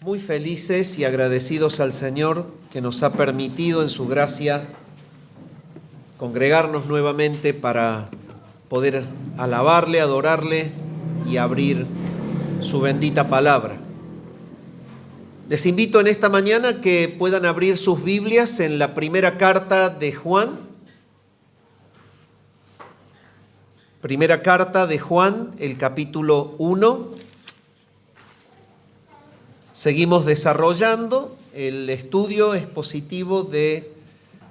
muy felices y agradecidos al Señor que nos ha permitido en su gracia congregarnos nuevamente para poder alabarle, adorarle y abrir su bendita palabra. Les invito en esta mañana que puedan abrir sus Biblias en la primera carta de Juan. Primera carta de Juan, el capítulo 1. Seguimos desarrollando el estudio expositivo de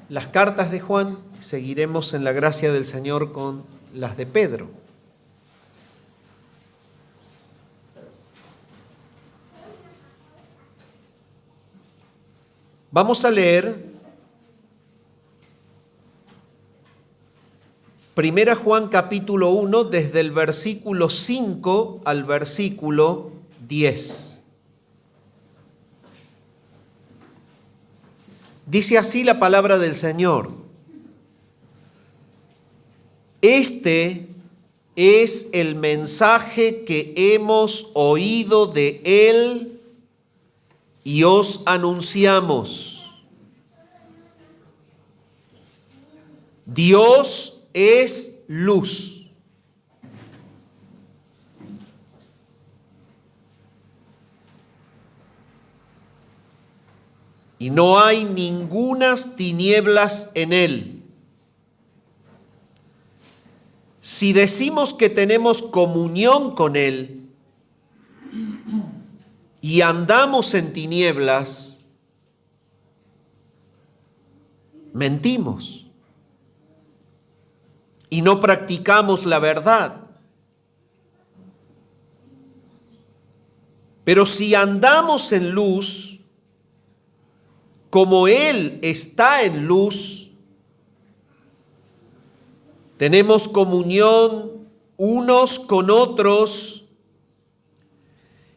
las cartas de Juan. Seguiremos en la gracia del Señor con las de Pedro. Vamos a leer Primera Juan capítulo 1 desde el versículo 5 al versículo 10. Dice así la palabra del Señor. Este es el mensaje que hemos oído de Él y os anunciamos. Dios es luz. Y no hay ningunas tinieblas en Él. Si decimos que tenemos comunión con Él y andamos en tinieblas, mentimos y no practicamos la verdad. Pero si andamos en luz, como Él está en luz, tenemos comunión unos con otros,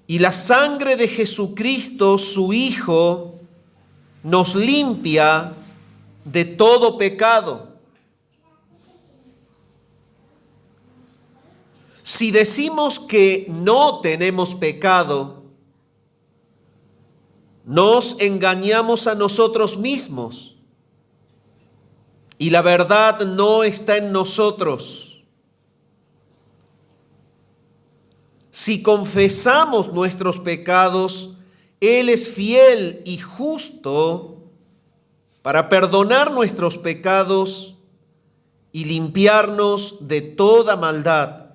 y la sangre de Jesucristo, su Hijo, nos limpia de todo pecado. Si decimos que no tenemos pecado, nos engañamos a nosotros mismos y la verdad no está en nosotros. Si confesamos nuestros pecados, Él es fiel y justo para perdonar nuestros pecados y limpiarnos de toda maldad.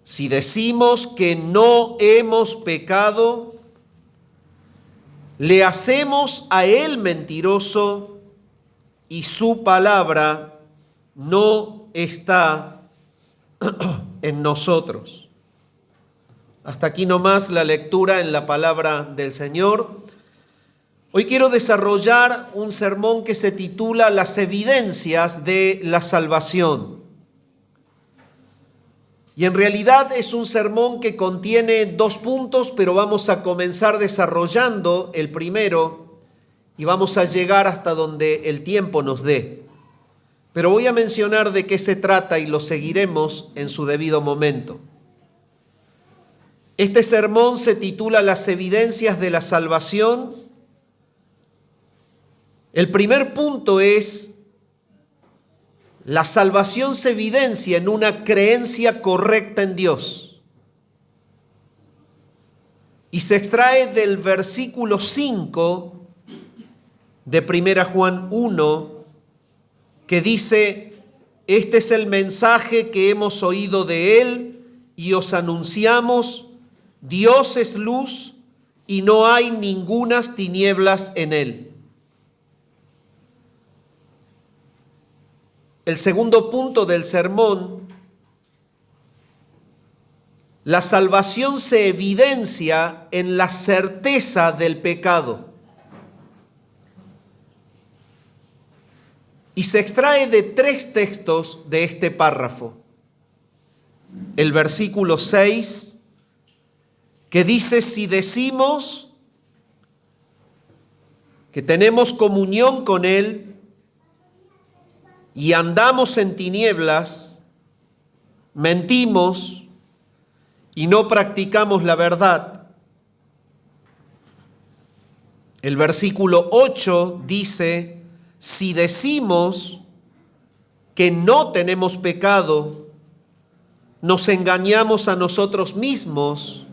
Si decimos que no hemos pecado, le hacemos a Él mentiroso y su palabra no está en nosotros. Hasta aquí nomás la lectura en la palabra del Señor. Hoy quiero desarrollar un sermón que se titula Las evidencias de la salvación. Y en realidad es un sermón que contiene 2 puntos, pero vamos a comenzar desarrollando el primero y vamos a llegar hasta donde el tiempo nos dé. Pero voy a mencionar de qué se trata y lo seguiremos en su debido momento. Este sermón se titula Las evidencias de la salvación. El primer punto es: la salvación se evidencia en una creencia correcta en Dios. Y se extrae del versículo 5 de 1 Juan 1, que dice: este es el mensaje que hemos oído de Él y os anunciamos, Dios es luz y no hay ningunas tinieblas en Él. El segundo punto del sermón: la salvación se evidencia en la certeza del pecado. Y se extrae de 3 textos de este párrafo. El versículo 6, que dice: si decimos que tenemos comunión con Él y andamos en tinieblas, mentimos y no practicamos la verdad. El versículo 8 dice: si decimos que no tenemos pecado, nos engañamos a nosotros mismos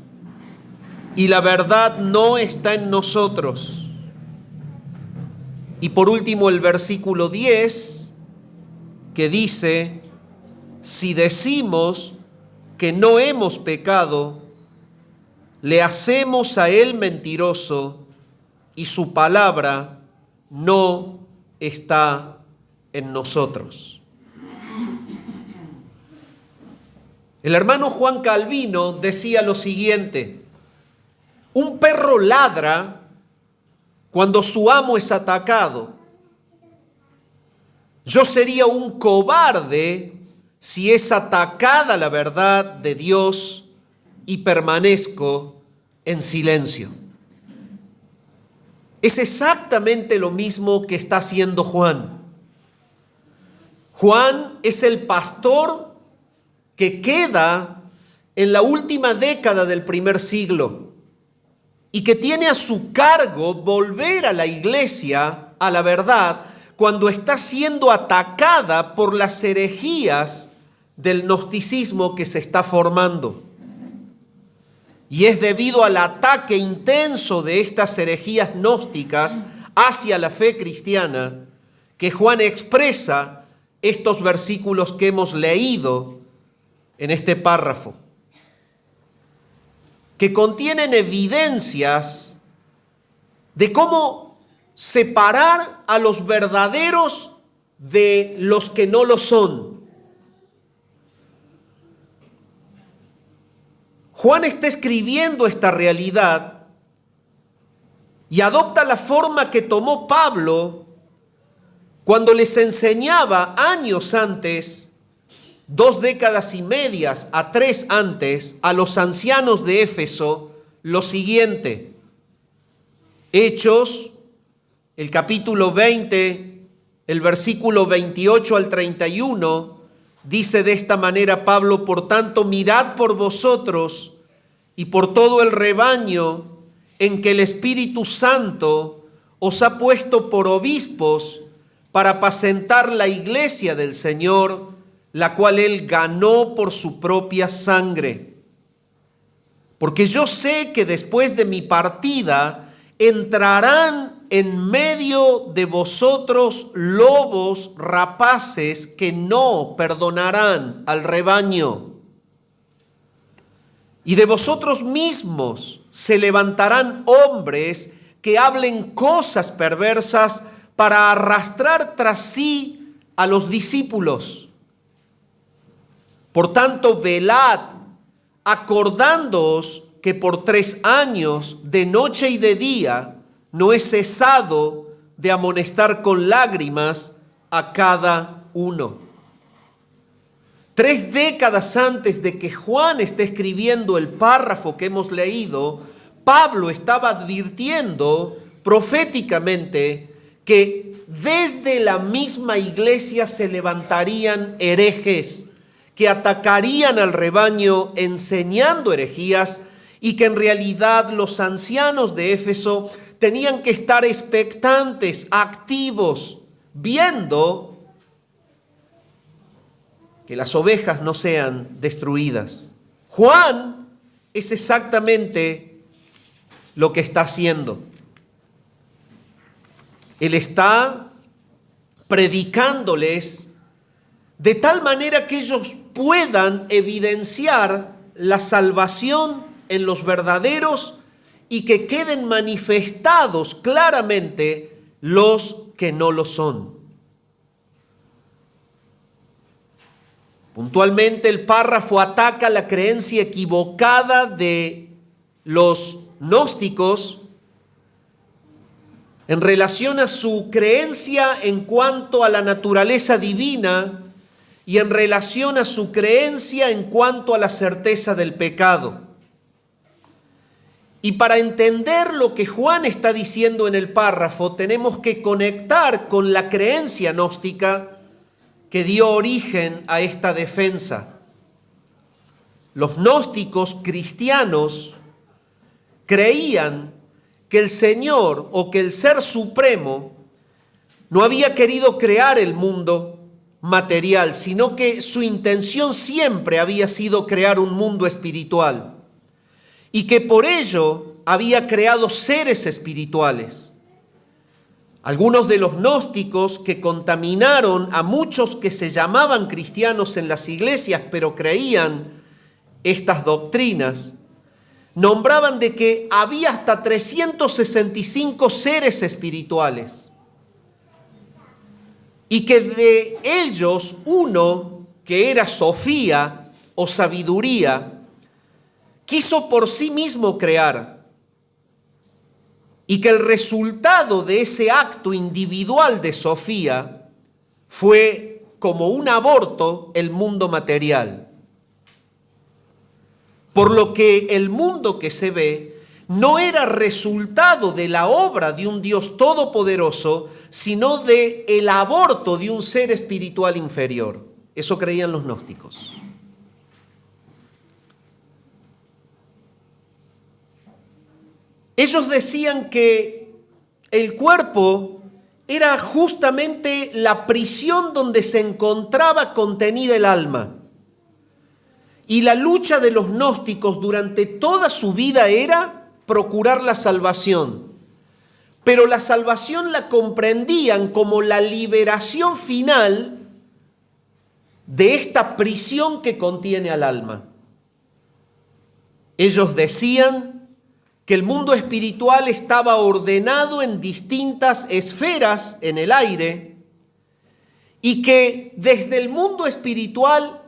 y la verdad no está en nosotros. Y por último el versículo 10, que dice: si decimos que no hemos pecado, le hacemos a él mentiroso y su palabra no está en nosotros. El hermano Juan Calvino decía lo siguiente: un perro ladra cuando su amo es atacado. Yo sería un cobarde si es atacada la verdad de Dios y permanezco en silencio. Es exactamente lo mismo que está haciendo Juan. Juan es el pastor que queda en la última década del primer siglo y que tiene a su cargo volver a la iglesia, a la verdad, cuando está siendo atacada por las herejías del gnosticismo que se está formando. Y es debido al ataque intenso de estas herejías gnósticas hacia la fe cristiana que Juan expresa estos versículos que hemos leído en este párrafo, que contienen evidencias de cómo separar a los verdaderos de los que no lo son. Juan está escribiendo esta realidad y adopta la forma que tomó Pablo cuando les enseñaba años antes, 2 décadas y medias a 3 antes, a los ancianos de Éfeso lo siguiente. Hechos, el capítulo 20, el versículo 28 al 31, dice de esta manera Pablo: por tanto, mirad por vosotros y por todo el rebaño en que el Espíritu Santo os ha puesto por obispos para apacentar la iglesia del Señor, la cual él ganó por su propia sangre. Porque yo sé que después de mi partida entrarán en medio de vosotros lobos rapaces que no perdonarán al rebaño. Y de vosotros mismos se levantarán hombres que hablen cosas perversas para arrastrar tras sí a los discípulos. Por tanto, velad, acordándoos que por 3 años, de noche y de día, no he cesado de amonestar con lágrimas a cada uno. 3 décadas antes de que Juan esté escribiendo el párrafo que hemos leído, Pablo estaba advirtiendo proféticamente que desde la misma iglesia se levantarían herejes que atacarían al rebaño enseñando herejías, y que en realidad los ancianos de Éfeso tenían que estar expectantes, activos, viendo que las ovejas no sean destruidas. Juan es exactamente lo que está haciendo. Él está predicándoles de tal manera que ellos puedan evidenciar la salvación en los verdaderos y que queden manifestados claramente los que no lo son. Puntualmente el párrafo ataca la creencia equivocada de los gnósticos en relación a su creencia en cuanto a la naturaleza divina y en relación a su creencia en cuanto a la certeza del pecado. Y para entender lo que Juan está diciendo en el párrafo, tenemos que conectar con la creencia gnóstica que dio origen a esta defensa. Los gnósticos cristianos creían que el Señor o que el Ser Supremo no había querido crear el mundo material, sino que su intención siempre había sido crear un mundo espiritual y que por ello había creado seres espirituales. Algunos de los gnósticos que contaminaron a muchos que se llamaban cristianos en las iglesias, pero creían estas doctrinas, nombraban de que había hasta 365 seres espirituales y que de ellos uno, que era Sofía o sabiduría, quiso por sí mismo crear, y que el resultado de ese acto individual de Sofía fue como un aborto el mundo material. Por lo que el mundo que se ve no era resultado de la obra de un Dios todopoderoso, sino de el aborto de un ser espiritual inferior. Eso creían los gnósticos. Ellos decían que el cuerpo era justamente la prisión donde se encontraba contenida el alma. Y la lucha de los gnósticos durante toda su vida era procurar la salvación. Pero la salvación la comprendían como la liberación final de esta prisión que contiene al alma. Ellos decían que el mundo espiritual estaba ordenado en distintas esferas en el aire y que desde el mundo espiritual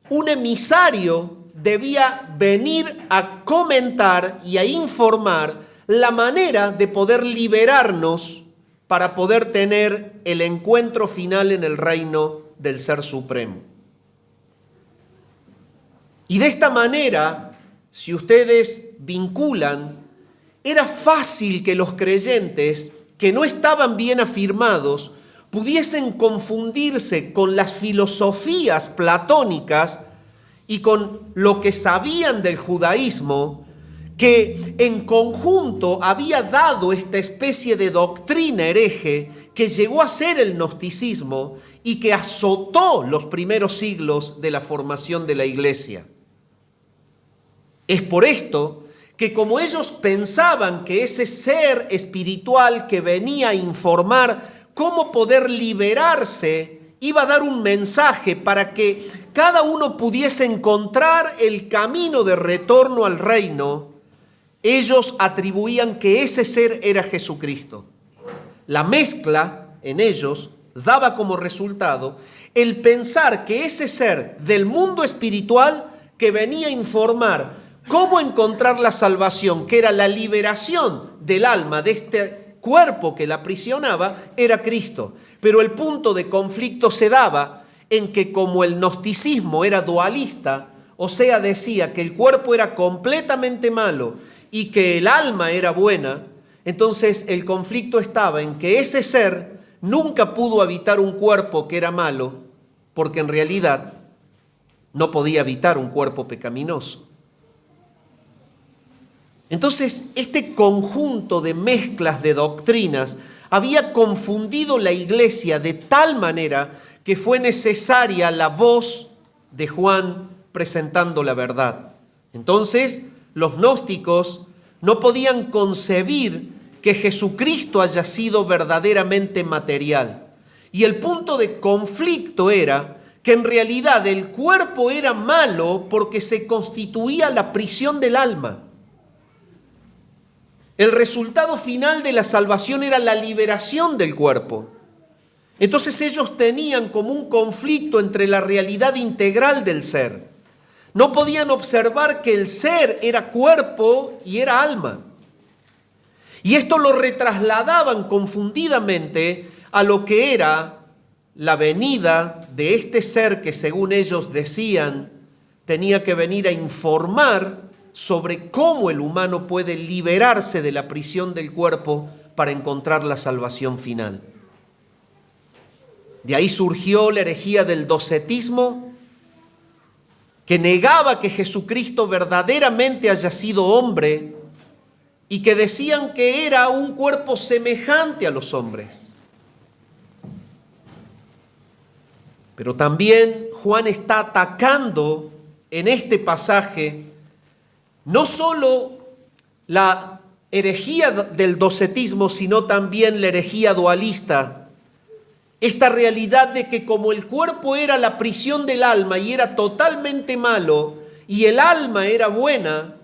un emisario debía venir a comentar y a informar la manera de poder liberarnos para poder tener el encuentro final en el reino del Ser Supremo. Y de esta manera, si ustedes vinculan, era fácil que los creyentes que no estaban bien afirmados pudiesen confundirse con las filosofías platónicas y con lo que sabían del judaísmo, que en conjunto había dado esta especie de doctrina hereje que llegó a ser el gnosticismo y que azotó los primeros siglos de la formación de la iglesia. Es por esto que como ellos pensaban que ese ser espiritual que venía a informar cómo poder liberarse, iba a dar un mensaje para que cada uno pudiese encontrar el camino de retorno al reino, ellos atribuían que ese ser era Jesucristo. La mezcla en ellos daba como resultado el pensar que ese ser del mundo espiritual que venía a informar cómo encontrar la salvación, que era la liberación del alma de este cuerpo que la aprisionaba, era Cristo. Pero el punto de conflicto se daba en que como el gnosticismo era dualista, o sea, decía que el cuerpo era completamente malo y que el alma era buena, entonces el conflicto estaba en que ese ser nunca pudo habitar un cuerpo que era malo, porque en realidad no podía habitar un cuerpo pecaminoso. Entonces, este conjunto de mezclas de doctrinas había confundido la iglesia de tal manera que fue necesaria la voz de Juan presentando la verdad. Entonces, los gnósticos no podían concebir que Jesucristo haya sido verdaderamente material. Y el punto de conflicto era que en realidad el cuerpo era malo porque se constituía la prisión del alma. El resultado final de la salvación era la liberación del cuerpo. Entonces ellos tenían como un conflicto entre la realidad integral del ser. No podían observar que el ser era cuerpo y era alma. Y esto lo retrasladaban confundidamente a lo que era la venida de este ser que, según ellos decían, tenía que venir a informar sobre cómo el humano puede liberarse de la prisión del cuerpo para encontrar la salvación final. De ahí surgió la herejía del docetismo, que negaba que Jesucristo verdaderamente haya sido hombre y que decían que era un cuerpo semejante a los hombres. Pero también Juan está atacando en este pasaje no solo la herejía del docetismo, sino también la herejía dualista. Esta realidad de que como el cuerpo era la prisión del alma y era totalmente malo, y el alma era buena,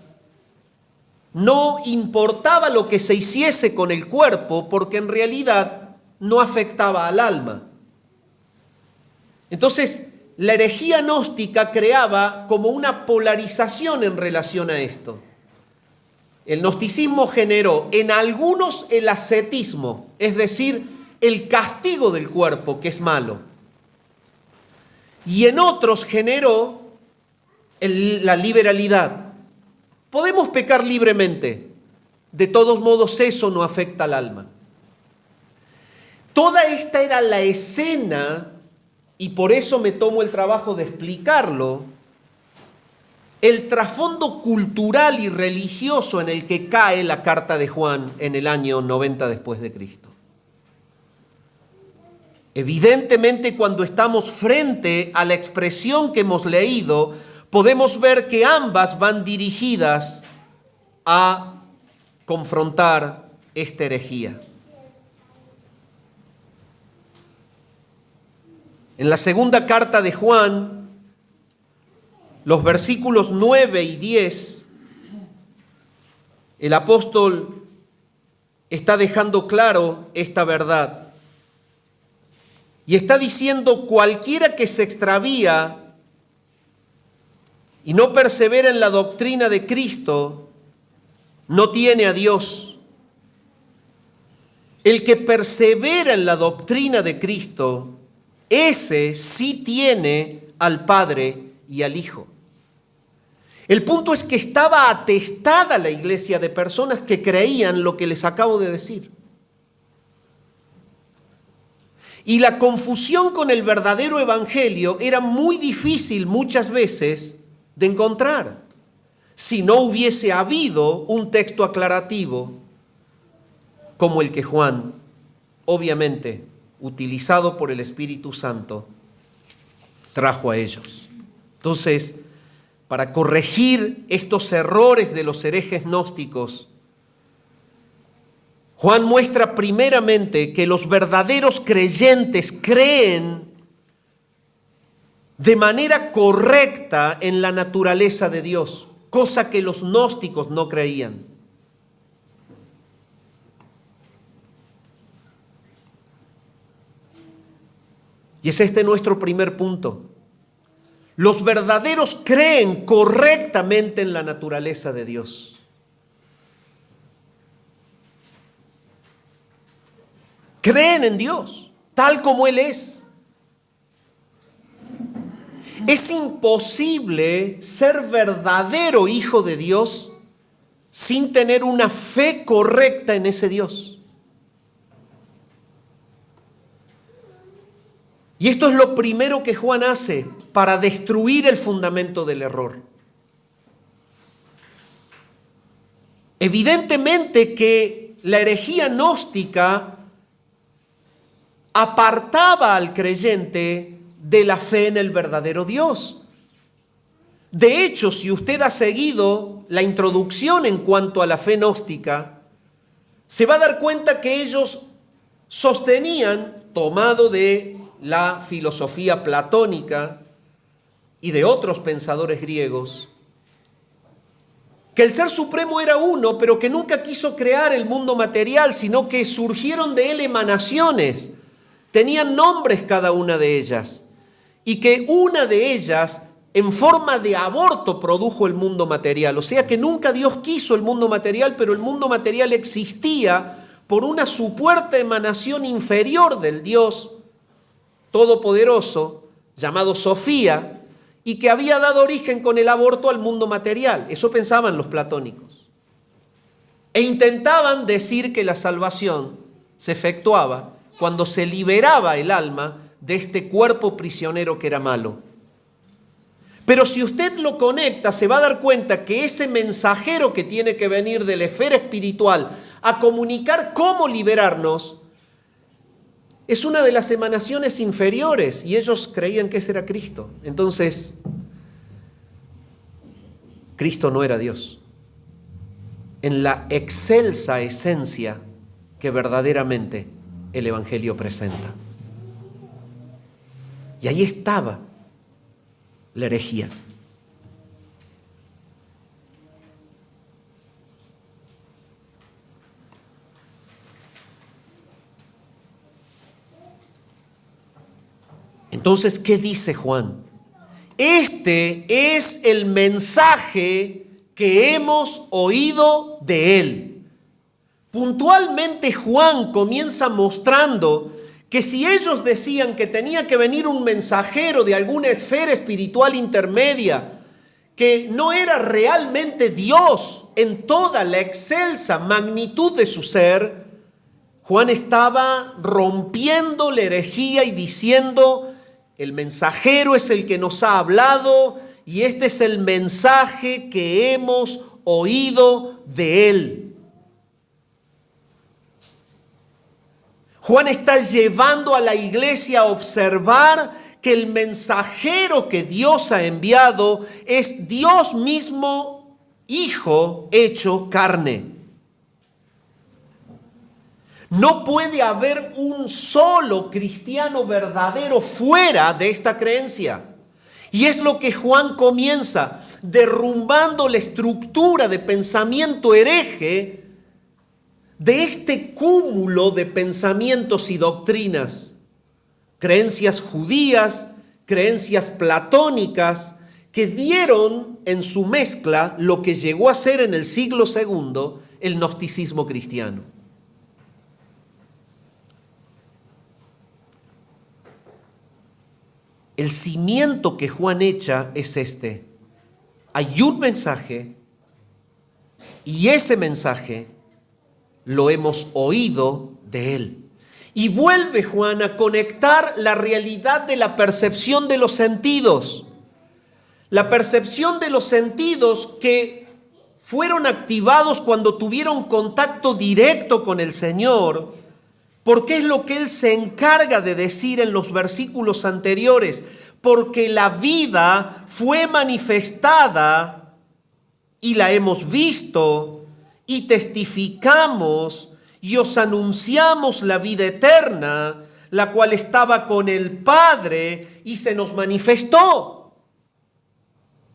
no importaba lo que se hiciese con el cuerpo, porque en realidad no afectaba al alma. Entonces, la herejía gnóstica creaba como una polarización en relación a esto. El gnosticismo generó en algunos el ascetismo, es decir, el castigo del cuerpo, que es malo. Y en otros generó la liberalidad. Podemos pecar libremente, de todos modos eso no afecta al alma. Toda esta era la escena, y por eso me tomo el trabajo de explicarlo, el trasfondo cultural y religioso en el que cae la carta de Juan en el año 90 después de Cristo. Evidentemente, cuando estamos frente a la expresión que hemos leído, podemos ver que ambas van dirigidas a confrontar esta herejía. En la segunda carta de Juan, los versículos 9 y 10, el apóstol está dejando claro esta verdad. Y está diciendo: cualquiera que se extravía y no persevera en la doctrina de Cristo, no tiene a Dios. El que persevera en la doctrina de Cristo, ese sí tiene al Padre y al Hijo. El punto es que estaba atestada la iglesia de personas que creían lo que les acabo de decir. Y la confusión con el verdadero evangelio era muy difícil muchas veces de encontrar si no hubiese habido un texto aclarativo como el que Juan, obviamente utilizado por el Espíritu Santo, trajo a ellos. Entonces, para corregir estos errores de los herejes gnósticos, Juan muestra primeramente que los verdaderos creyentes creen de manera correcta en la naturaleza de Dios, cosa que los gnósticos no creían. Y es este nuestro primer punto. Los verdaderos creen correctamente en la naturaleza de Dios. Creen en Dios, tal como Él es. Es imposible ser verdadero hijo de Dios sin tener una fe correcta en ese Dios. Y esto es lo primero que Juan hace para destruir el fundamento del error. Evidentemente que la herejía gnóstica apartaba al creyente de la fe en el verdadero Dios. De hecho, si usted ha seguido la introducción en cuanto a la fe gnóstica, se va a dar cuenta que ellos sostenían, tomado de la filosofía platónica y de otros pensadores griegos, que el Ser Supremo era uno, pero que nunca quiso crear el mundo material, sino que surgieron de él emanaciones. Tenían nombres cada una de ellas, y que una de ellas en forma de aborto produjo el mundo material. O sea que nunca Dios quiso el mundo material, pero el mundo material existía por una supuesta emanación inferior del Dios Todopoderoso, llamado Sofía, y que había dado origen con el aborto al mundo material. Eso pensaban los platónicos. E intentaban decir que la salvación se efectuaba cuando se liberaba el alma de este cuerpo prisionero que era malo. Pero si usted lo conecta, se va a dar cuenta que ese mensajero que tiene que venir de la esfera espiritual a comunicar cómo liberarnos, es una de las emanaciones inferiores, y ellos creían que ese era Cristo. Entonces, Cristo no era Dios, en la excelsa esencia que verdaderamente el Evangelio presenta. Y ahí estaba la herejía. Entonces, ¿qué dice Juan? Este es el mensaje que hemos oído de él. Puntualmente Juan comienza mostrando que si ellos decían que tenía que venir un mensajero de alguna esfera espiritual intermedia, que no era realmente Dios en toda la excelsa magnitud de su ser, Juan estaba rompiendo la herejía y diciendo: el mensajero es el que nos ha hablado y este es el mensaje que hemos oído de él. Juan está llevando a la iglesia a observar que el mensajero que Dios ha enviado es Dios mismo, Hijo hecho carne. No puede haber un solo cristiano verdadero fuera de esta creencia. Y es lo que Juan comienza, derrumbando la estructura de pensamiento hereje de este cúmulo de pensamientos y doctrinas, creencias judías, creencias platónicas, que dieron en su mezcla lo que llegó a ser en el siglo II el gnosticismo cristiano. El cimiento que Juan echa es este: hay un mensaje y ese mensaje lo hemos oído de él. Y vuelve Juan a conectar la realidad de la percepción de los sentidos. La percepción de los sentidos que fueron activados cuando tuvieron contacto directo con el Señor, porque es lo que Él se encarga de decir en los versículos anteriores. Porque la vida fue manifestada y la hemos visto y testificamos y os anunciamos la vida eterna, la cual estaba con el Padre y se nos manifestó.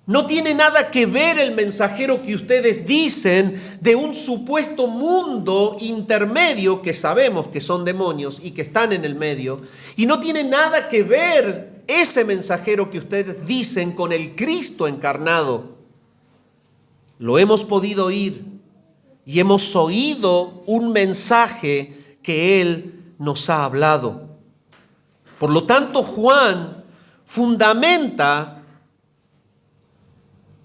No tiene nada que ver el mensajero que ustedes dicen de un supuesto mundo intermedio, que sabemos que son demonios y que están en el medio, y no tiene nada que ver ese mensajero que ustedes dicen con el Cristo encarnado. Lo hemos podido oír y hemos oído un mensaje que Él nos ha hablado. Por lo tanto, Juan fundamenta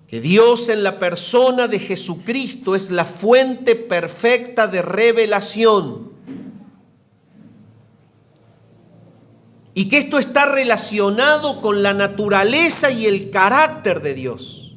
que Dios en la persona de Jesucristo es la fuente perfecta de revelación. Y que esto está relacionado con la naturaleza y el carácter de Dios.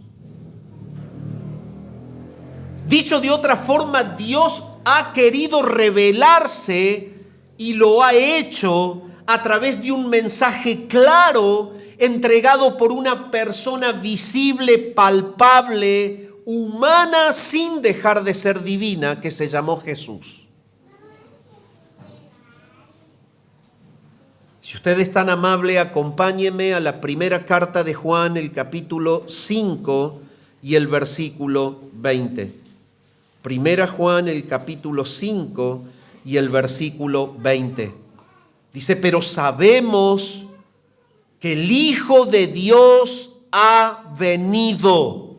Dicho de otra forma, Dios ha querido revelarse y lo ha hecho a través de un mensaje claro entregado por una persona visible, palpable, humana, sin dejar de ser divina, que se llamó Jesús. Si usted es tan amable, acompáñeme a la primera carta de Juan, el capítulo 5 y el versículo 20. Primera Juan, el capítulo 5 y el versículo 20. Dice: pero sabemos que el Hijo de Dios ha venido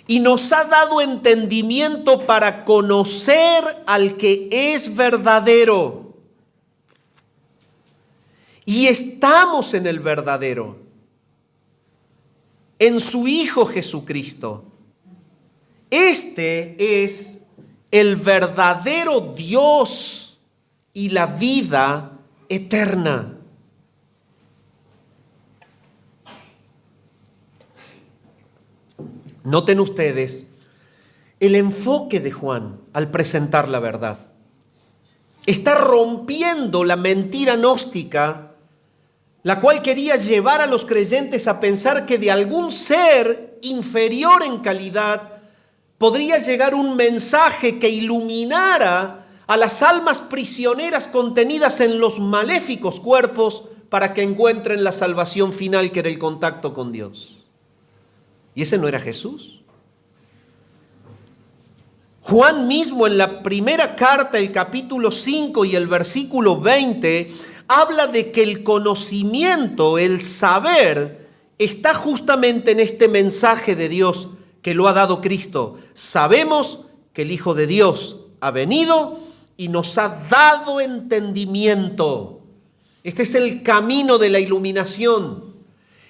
y nos ha dado entendimiento para conocer al que es verdadero. Y estamos en el verdadero, en su Hijo Jesucristo. Este es el verdadero Dios y la vida eterna. Noten ustedes el enfoque de Juan al presentar la verdad. Está rompiendo la mentira gnóstica, la cual quería llevar a los creyentes a pensar que de algún ser inferior en calidad podría llegar un mensaje que iluminara a las almas prisioneras contenidas en los maléficos cuerpos para que encuentren la salvación final, que era el contacto con Dios. ¿Y ese no era Jesús? Juan mismo en la primera carta, el capítulo 5 y el versículo 20, habla de que el conocimiento, el saber, está justamente en este mensaje de Dios que lo ha dado Cristo. Sabemos que el Hijo de Dios ha venido y nos ha dado entendimiento. Este es el camino de la iluminación.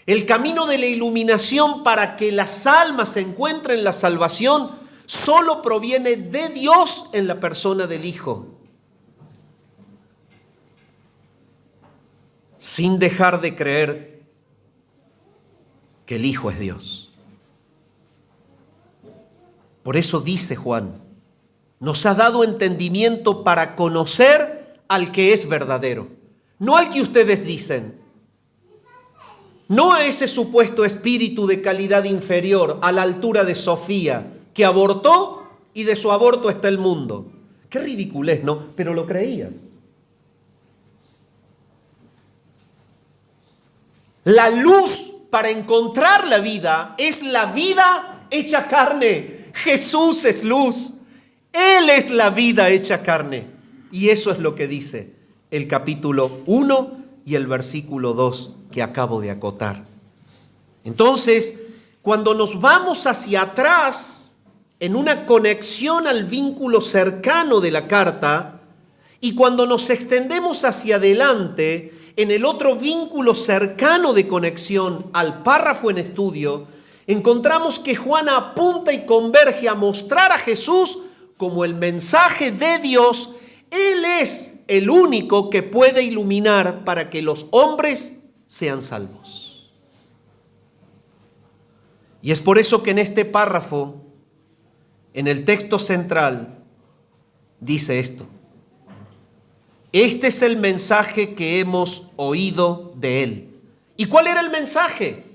El camino de la iluminación para que las almas encuentren la salvación solo proviene de Dios en la persona del Hijo. Sin dejar de creer que el Hijo es Dios. Por eso dice Juan, nos ha dado entendimiento para conocer al que es verdadero, no al que ustedes dicen, no a ese supuesto espíritu de calidad inferior, a la altura de Sofía, que abortó y de su aborto está el mundo. Qué ridiculez, ¿no? Pero lo creían. La luz para encontrar la vida es la vida hecha carne. Jesús es luz. Él es la vida hecha carne. Y eso es lo que dice el capítulo 1 y el versículo 2 que acabo de acotar. Entonces, cuando nos vamos hacia atrás, en una conexión al vínculo cercano de la carta, y cuando nos extendemos hacia adelante, en el otro vínculo cercano de conexión al párrafo en estudio, encontramos que Juan apunta y converge a mostrar a Jesús como el mensaje de Dios. Él es el único que puede iluminar para que los hombres sean salvos. Y es por eso que en este párrafo, en el texto central, dice esto: este es el mensaje que hemos oído de él. ¿Y cuál era el mensaje?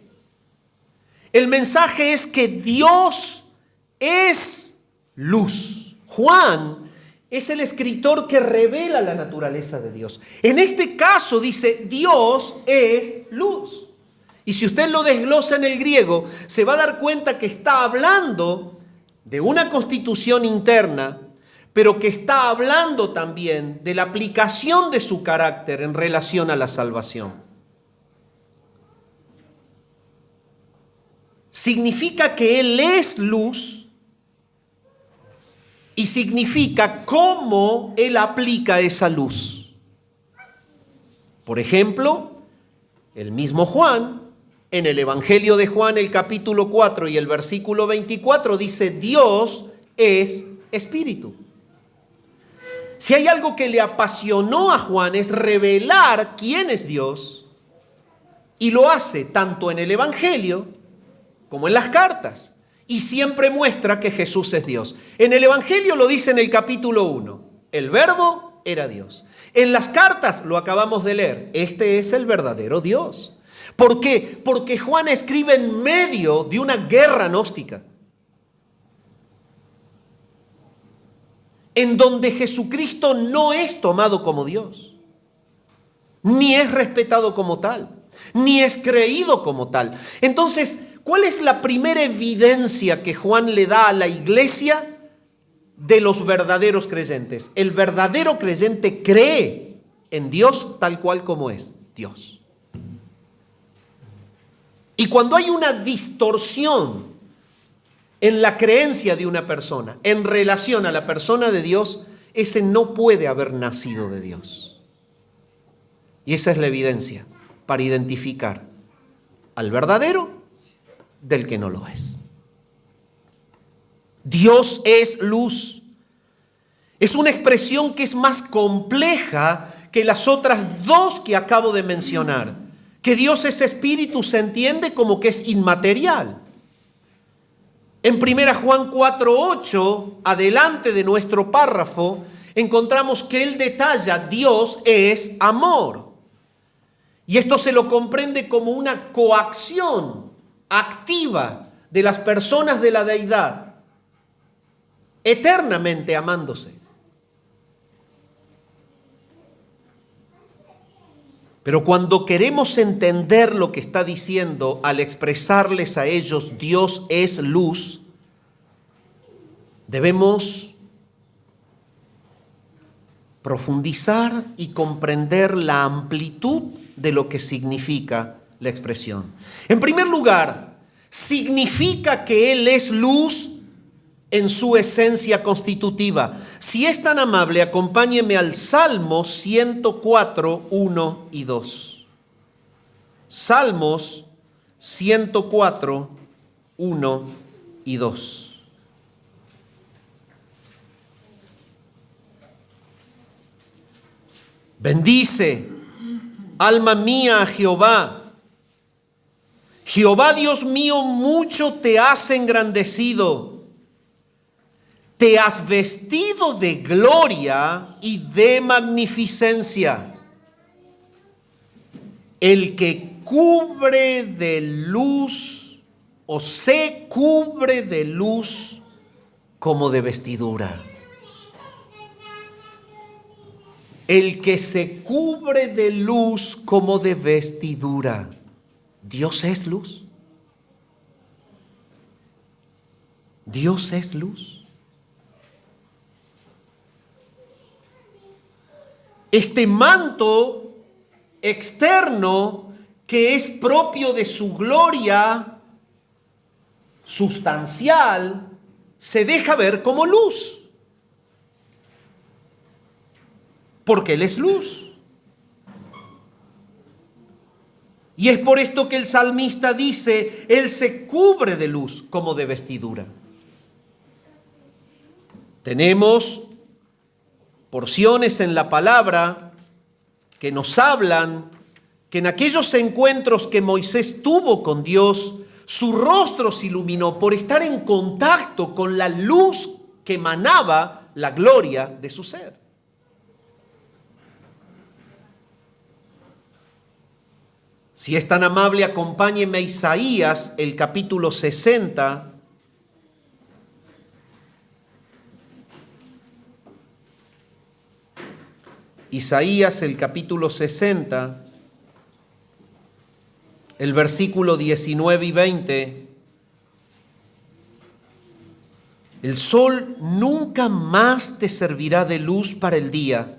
El mensaje es que Dios es luz. Juan es el escritor que revela la naturaleza de Dios. En este caso dice, Dios es luz. Y si usted lo desglosa en el griego, se va a dar cuenta que está hablando de una constitución interna, pero que está hablando también de la aplicación de su carácter en relación a la salvación. Significa que Él es luz y significa cómo Él aplica esa luz. Por ejemplo, el mismo Juan, en el Evangelio de Juan, el capítulo 4 y el versículo 24, dice, Dios es espíritu. Si hay algo que le apasionó a Juan es revelar quién es Dios, y lo hace tanto en el Evangelio como en las cartas, y siempre muestra que Jesús es Dios. En el Evangelio lo dice en el capítulo 1, el Verbo era Dios. En las cartas lo acabamos de leer, este es el verdadero Dios. ¿Por qué? Porque Juan escribe en medio de una guerra gnóstica, en donde Jesucristo no es tomado como Dios, ni es respetado como tal, ni es creído como tal. Entonces, ¿cuál es la primera evidencia que Juan le da a la iglesia de los verdaderos creyentes? El verdadero creyente cree en Dios tal cual como es Dios. Y cuando hay una distorsión en la creencia de una persona en relación a la persona de Dios, ese no puede haber nacido de Dios. Y esa es la evidencia para identificar al verdadero del que no lo es. Dios es luz. Es una expresión que es más compleja que las otras dos que acabo de mencionar. Que Dios es espíritu se entiende como que es inmaterial. En 1 Juan 4:8, adelante de nuestro párrafo, encontramos que él detalla: Dios es amor. Y esto se lo comprende como una coacción activa de las personas de la deidad, eternamente amándose. Pero cuando queremos entender lo que está diciendo al expresarles a ellos Dios es luz, debemos profundizar y comprender la amplitud de lo que significa la expresión. En primer lugar, significa que Él es luz en su esencia constitutiva. Si es tan amable, acompáñeme al Salmo 104, 1 y 2. Salmos 104, 1 y 2. Bendice, alma mía, a Jehová. Jehová, Dios mío, mucho te has engrandecido. Te has vestido de gloria y de magnificencia. El que cubre de luz o se cubre de luz como de vestidura. El que se cubre de luz como de vestidura. Dios es luz. Dios es luz. Este manto externo que es propio de su gloria sustancial se deja ver como luz, porque Él es luz. Y es por esto que el salmista dice: Él se cubre de luz como de vestidura. Tenemos porciones en la palabra que nos hablan que en aquellos encuentros que Moisés tuvo con Dios, su rostro se iluminó por estar en contacto con la luz que emanaba la gloria de su ser. Si es tan amable, acompáñeme a Isaías, el capítulo 60. Isaías, el capítulo 60, el versículo 19 y 20. El sol nunca más te servirá de luz para el día,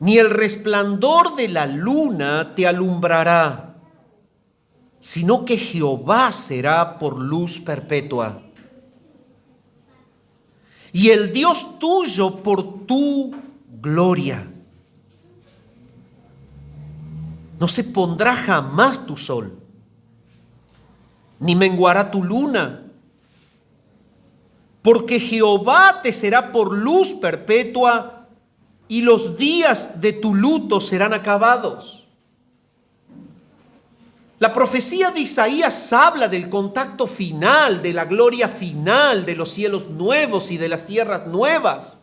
ni el resplandor de la luna te alumbrará, sino que Jehová será por luz perpetua, y el Dios tuyo por tu gloria. No se pondrá jamás tu sol, ni menguará tu luna, porque Jehová te será por luz perpetua, y los días de tu luto serán acabados. La profecía de Isaías habla del contacto final, de la gloria final, de los cielos nuevos y de las tierras nuevas.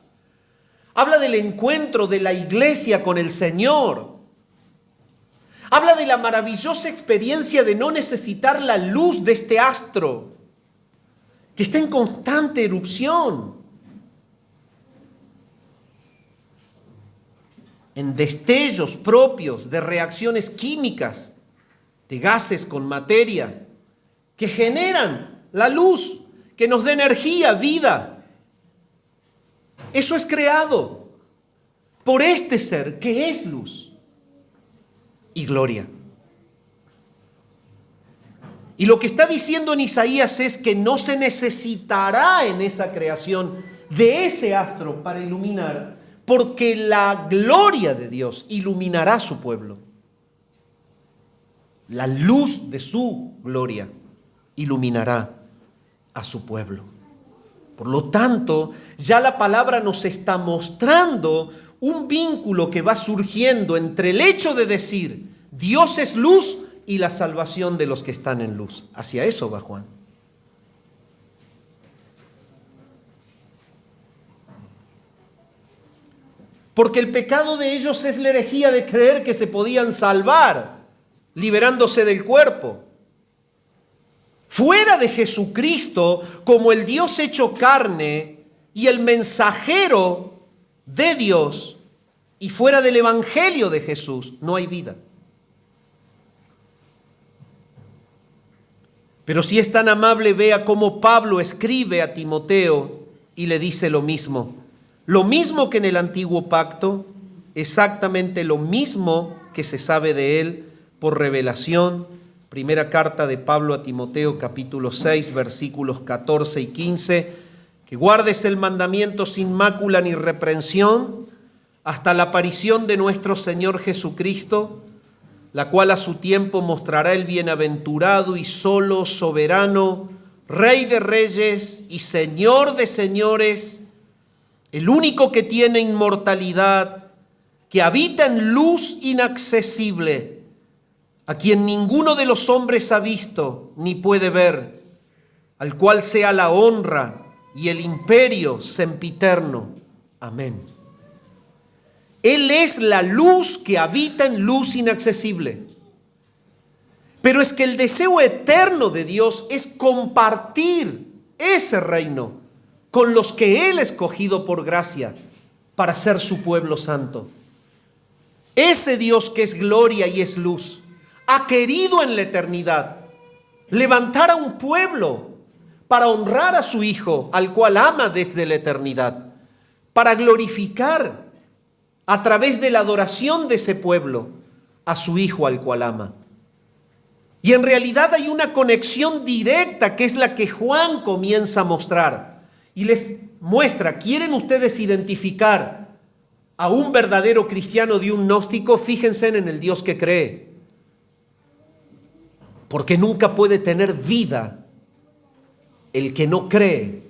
Habla del encuentro de la iglesia con el Señor. Habla de la maravillosa experiencia de no necesitar la luz de este astro que está en constante erupción, en destellos propios de reacciones químicas, de gases con materia, que generan la luz, que nos da energía, vida. Eso es creado por este ser que es luz y gloria. Y lo que está diciendo en Isaías es que no se necesitará en esa creación de ese astro para iluminar, porque la gloria de Dios iluminará a su pueblo. La luz de su gloria iluminará a su pueblo. Por lo tanto, ya la palabra nos está mostrando un vínculo que va surgiendo entre el hecho de decir Dios es luz y la salvación de los que están en luz. Hacia eso va Juan. Porque el pecado de ellos es la herejía de creer que se podían salvar liberándose del cuerpo. Fuera de Jesucristo, como el Dios hecho carne y el mensajero de Dios, y fuera del evangelio de Jesús, no hay vida. Pero si es tan amable, vea cómo Pablo escribe a Timoteo y le dice lo mismo. Lo mismo que en el antiguo pacto, exactamente lo mismo que se sabe de él por revelación. Primera carta de Pablo a Timoteo, capítulo 6, versículos 14 y 15. Que guardes el mandamiento sin mácula ni reprensión hasta la aparición de nuestro Señor Jesucristo, la cual a su tiempo mostrará el bienaventurado y solo soberano, Rey de reyes y Señor de señores, el único que tiene inmortalidad, que habita en luz inaccesible, a quien ninguno de los hombres ha visto ni puede ver, al cual sea la honra y el imperio sempiterno. Amén. Él es la luz que habita en luz inaccesible. Pero es que el deseo eterno de Dios es compartir ese reino con los que Él ha escogido por gracia para ser su pueblo santo. Ese Dios que es gloria y es luz, ha querido en la eternidad levantar a un pueblo para honrar a su Hijo, al cual ama desde la eternidad, para glorificar a través de la adoración de ese pueblo a su Hijo, al cual ama. Y en realidad hay una conexión directa que es la que Juan comienza a mostrar. Y les muestra, ¿quieren ustedes identificar a un verdadero cristiano de un gnóstico? Fíjense en el Dios que cree. Porque nunca puede tener vida el que no cree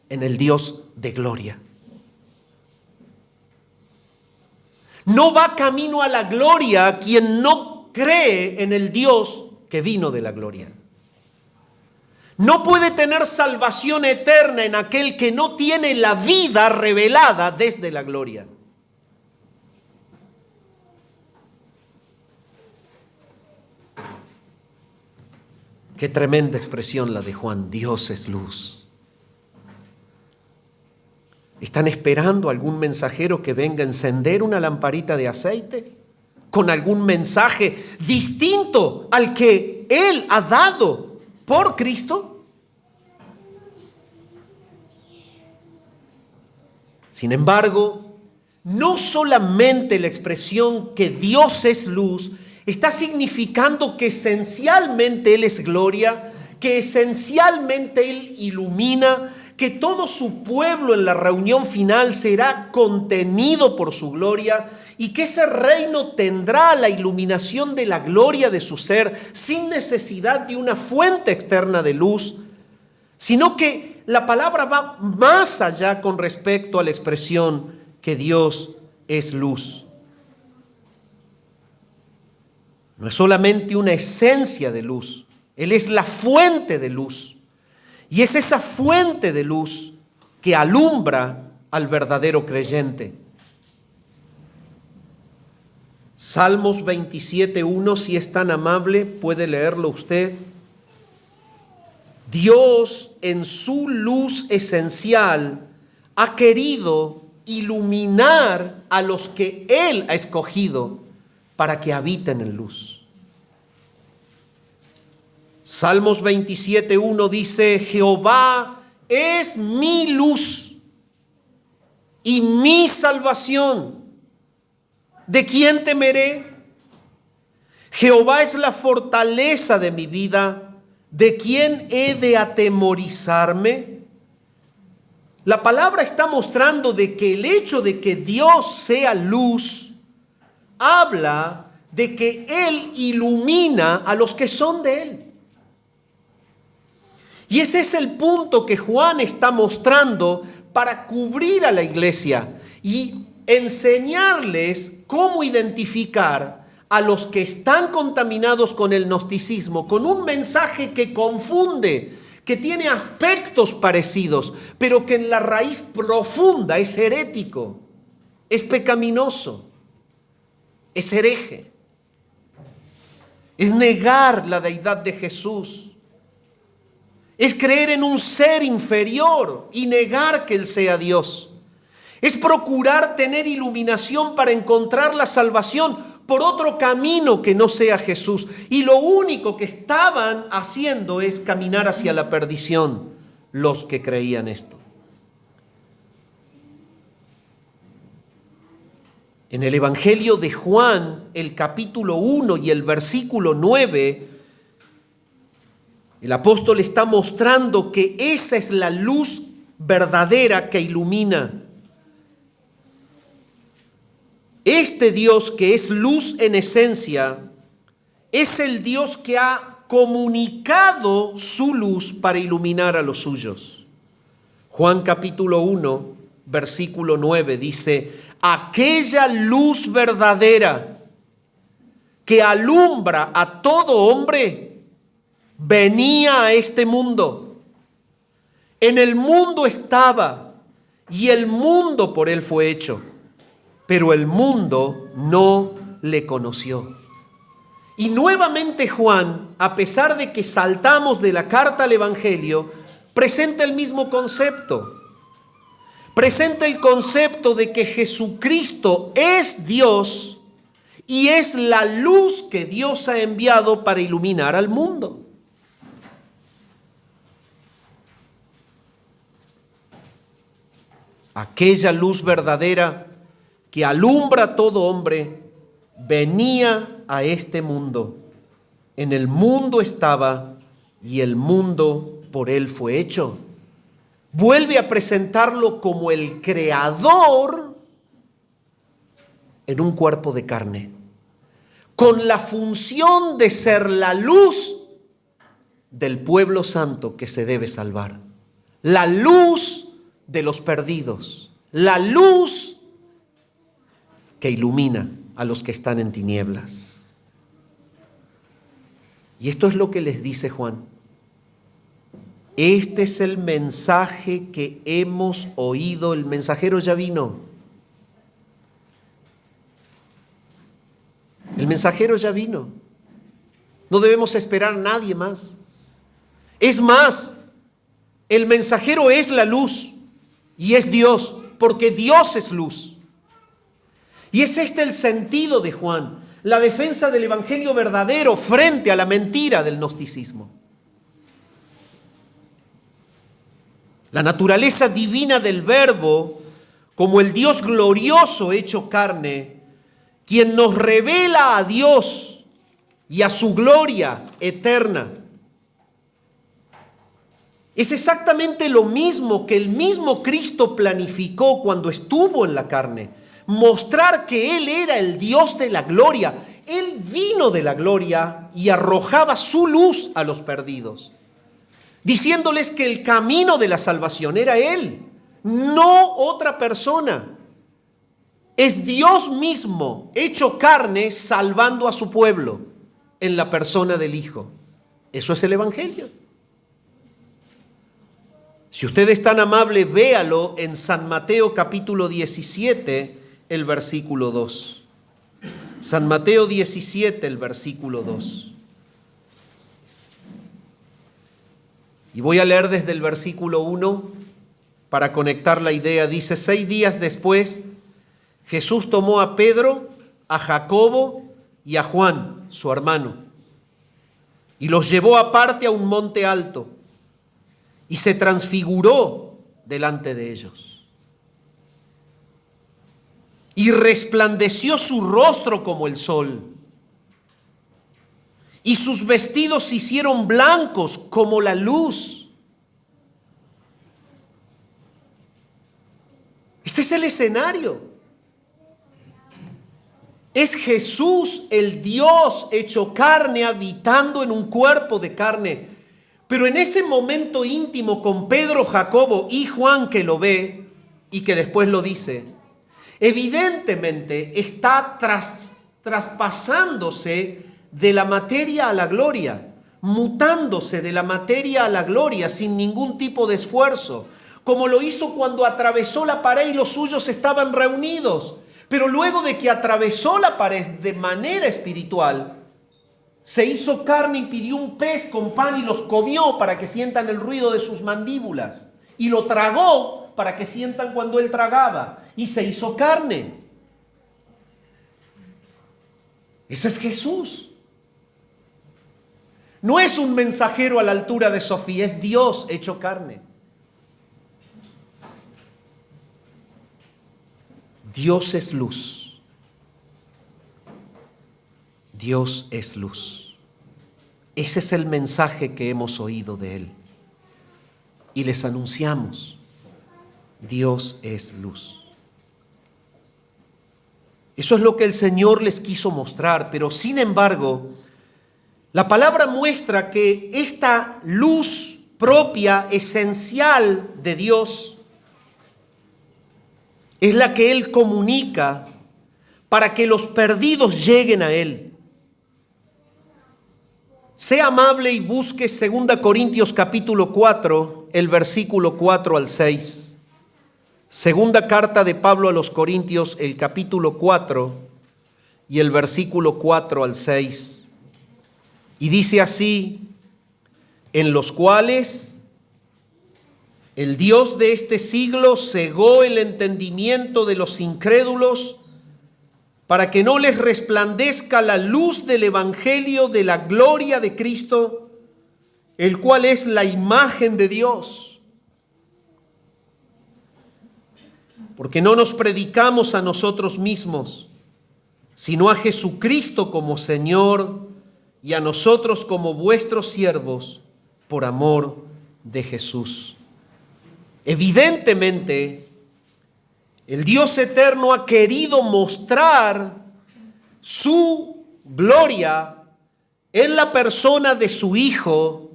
en el Dios de gloria. No va camino a la gloria quien no cree en el Dios que vino de la gloria. No puede tener salvación eterna en aquel que no tiene la vida revelada desde la gloria. Qué tremenda expresión la de Juan, Dios es luz. ¿Están esperando algún mensajero que venga a encender una lamparita de aceite con algún mensaje distinto al que Él ha dado por Cristo? Sin embargo, no solamente la expresión que Dios es luz está significando que esencialmente Él es gloria, que esencialmente Él ilumina, que todo su pueblo en la reunión final será contenido por su gloria y que ese reino tendrá la iluminación de la gloria de su ser sin necesidad de una fuente externa de luz, sino que la palabra va más allá con respecto a la expresión que Dios es luz. No es solamente una esencia de luz, Él es la fuente de luz. Y es esa fuente de luz que alumbra al verdadero creyente. Salmos 27:1, si es tan amable, puede leerlo usted. Dios en su luz esencial ha querido iluminar a los que Él ha escogido para que habiten en luz. Salmos 27:1 dice, Jehová es mi luz y mi salvación. ¿De quién temeré? Jehová es la fortaleza de mi vida. ¿De quién he de atemorizarme? La palabra está mostrando de que el hecho de que Dios sea luz habla de que Él ilumina a los que son de Él. Y ese es el punto que Juan está mostrando para cubrir a la iglesia y enseñarles cómo identificar a los que están contaminados con el gnosticismo, con un mensaje que confunde, que tiene aspectos parecidos, pero que en la raíz profunda es herético, es pecaminoso, es hereje. Es negar la deidad de Jesús. Es creer en un ser inferior y negar que Él sea Dios. Es procurar tener iluminación para encontrar la salvación por otro camino que no sea Jesús. Y lo único que estaban haciendo es caminar hacia la perdición, los que creían esto. En el Evangelio de Juan, el capítulo 1 y el versículo 9, el apóstol está mostrando que esa es la luz verdadera que ilumina. Este Dios, que es luz en esencia, es el Dios que ha comunicado su luz para iluminar a los suyos. Juan capítulo 1, versículo 9 dice: aquella luz verdadera que alumbra a todo hombre venía a este mundo. En el mundo estaba y el mundo por él fue hecho, pero el mundo no le conoció. Y nuevamente Juan, a pesar de que saltamos de la carta al Evangelio, presenta el mismo concepto. Presenta el concepto de que Jesucristo es Dios y es la luz que Dios ha enviado para iluminar al mundo. Aquella luz verdadera que alumbra a todo hombre venía a este mundo. En el mundo estaba y el mundo por él fue hecho. Vuelve a presentarlo como el creador en un cuerpo de carne, con la función de ser la luz del pueblo santo que se debe salvar, la luz de los perdidos, la luz que ilumina a los que están en tinieblas. Y esto es lo que les dice Juan. Este es el mensaje que hemos oído. El mensajero ya vino. El mensajero ya vino. No debemos esperar a nadie más. Es más, el mensajero es la luz y es Dios, porque Dios es luz. Y es este el sentido de Juan, la defensa del evangelio verdadero frente a la mentira del gnosticismo. La naturaleza divina del Verbo, como el Dios glorioso hecho carne, quien nos revela a Dios y a su gloria eterna. Es exactamente lo mismo que el mismo Cristo planificó cuando estuvo en la carne. Mostrar que Él era el Dios de la gloria. Él vino de la gloria y arrojaba su luz a los perdidos, diciéndoles que el camino de la salvación era Él, no otra persona. Es Dios mismo, hecho carne, salvando a su pueblo en la persona del Hijo. Eso es el Evangelio. Si usted es tan amable, véalo en San Mateo capítulo 17, el versículo 2. San Mateo 17, el versículo 2. Y voy a leer desde el versículo 1 para conectar la idea. Dice: 6 días después, Jesús tomó a Pedro, a Jacobo y a Juan, su hermano, y los llevó aparte a un monte alto y se transfiguró delante de ellos. Y resplandeció su rostro como el sol, y sus vestidos se hicieron blancos como la luz. Este es el escenario. Es Jesús, el Dios hecho carne, habitando en un cuerpo de carne. Pero en ese momento íntimo con Pedro, Jacobo y Juan, que lo ve y que después lo dice, evidentemente está traspasándose de la materia a la gloria, mutándose de la materia a la gloria sin ningún tipo de esfuerzo, como lo hizo cuando atravesó la pared y los suyos estaban reunidos. Pero luego de que atravesó la pared de manera espiritual, se hizo carne y pidió un pez con pan y los comió para que sientan el ruido de sus mandíbulas. Y lo tragó para que sientan cuando él tragaba. Y se hizo carne. Ese es Jesús. No es un mensajero a la altura de Sofía, es Dios hecho carne. Dios es luz. Dios es luz. Ese es el mensaje que hemos oído de Él. Y les anunciamos, Dios es luz. Eso es lo que el Señor les quiso mostrar, pero sin embargo, la palabra muestra que esta luz propia, esencial de Dios, es la que Él comunica para que los perdidos lleguen a Él. Sea amable y busque 2 Corintios capítulo 4, el versículo 4 al 6. Segunda carta de Pablo a los Corintios, el capítulo 4 y el versículo 4 al 6. Y dice así: en los cuales el Dios de este siglo cegó el entendimiento de los incrédulos para que no les resplandezca la luz del evangelio de la gloria de Cristo, el cual es la imagen de Dios. Porque no nos predicamos a nosotros mismos, sino a Jesucristo como Señor y a nosotros como vuestros siervos por amor de Jesús. Evidentemente, el Dios eterno ha querido mostrar su gloria en la persona de su Hijo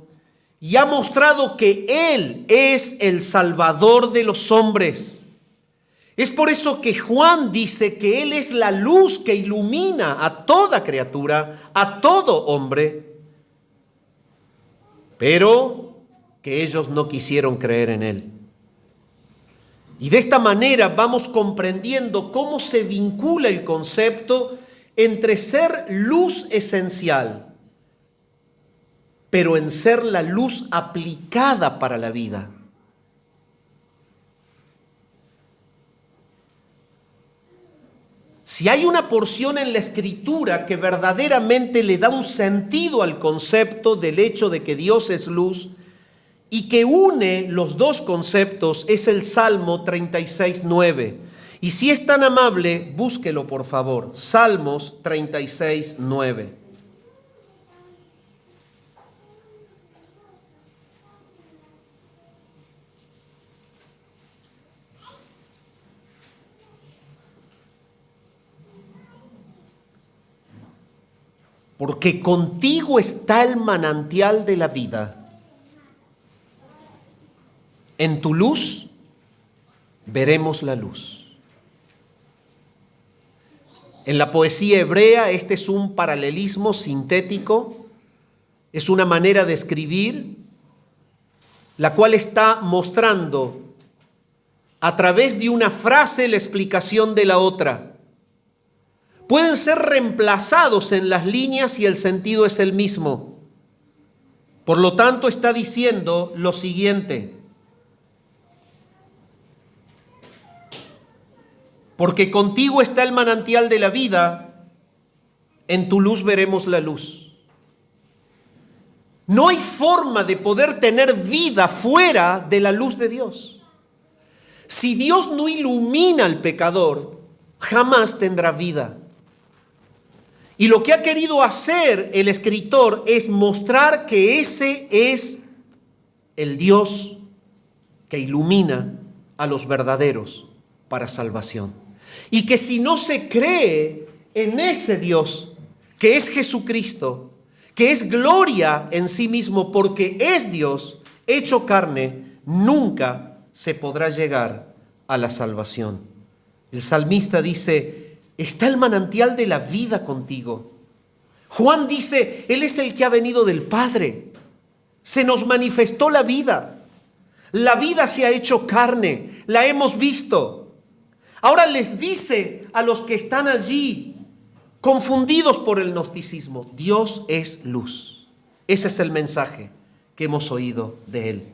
y ha mostrado que Él es el Salvador de los hombres. Es por eso que Juan dice que Él es la luz que ilumina a toda criatura, a todo hombre, pero que ellos no quisieron creer en Él. Y de esta manera vamos comprendiendo cómo se vincula el concepto entre ser luz esencial, pero en ser la luz aplicada para la vida. Si hay una porción en la Escritura que verdaderamente le da un sentido al concepto del hecho de que Dios es luz y que une los dos conceptos, es el Salmo 36:9. Y si es tan amable, búsquelo por favor. Salmos 36:9. Porque contigo está el manantial de la vida. En tu luz veremos la luz. En la poesía hebrea este es un paralelismo sintético, es una manera de escribir, la cual está mostrando a través de una frase la explicación de la otra. Pueden ser reemplazados en las líneas y el sentido es el mismo. Por lo tanto, está diciendo lo siguiente: porque contigo está el manantial de la vida, en tu luz veremos la luz. No hay forma de poder tener vida fuera de la luz de Dios. Si Dios no ilumina al pecador, jamás tendrá vida. Y lo que ha querido hacer el escritor es mostrar que ese es el Dios que ilumina a los verdaderos para salvación. Y que si no se cree en ese Dios, que es Jesucristo, que es gloria en sí mismo porque es Dios hecho carne, nunca se podrá llegar a la salvación. El salmista dice: está el manantial de la vida contigo. Juan dice: Él es el que ha venido del Padre. Se nos manifestó la vida. La vida se ha hecho carne, la hemos visto. Ahora les dice a los que están allí, confundidos por el gnosticismo, Dios es luz. Ese es el mensaje que hemos oído de Él.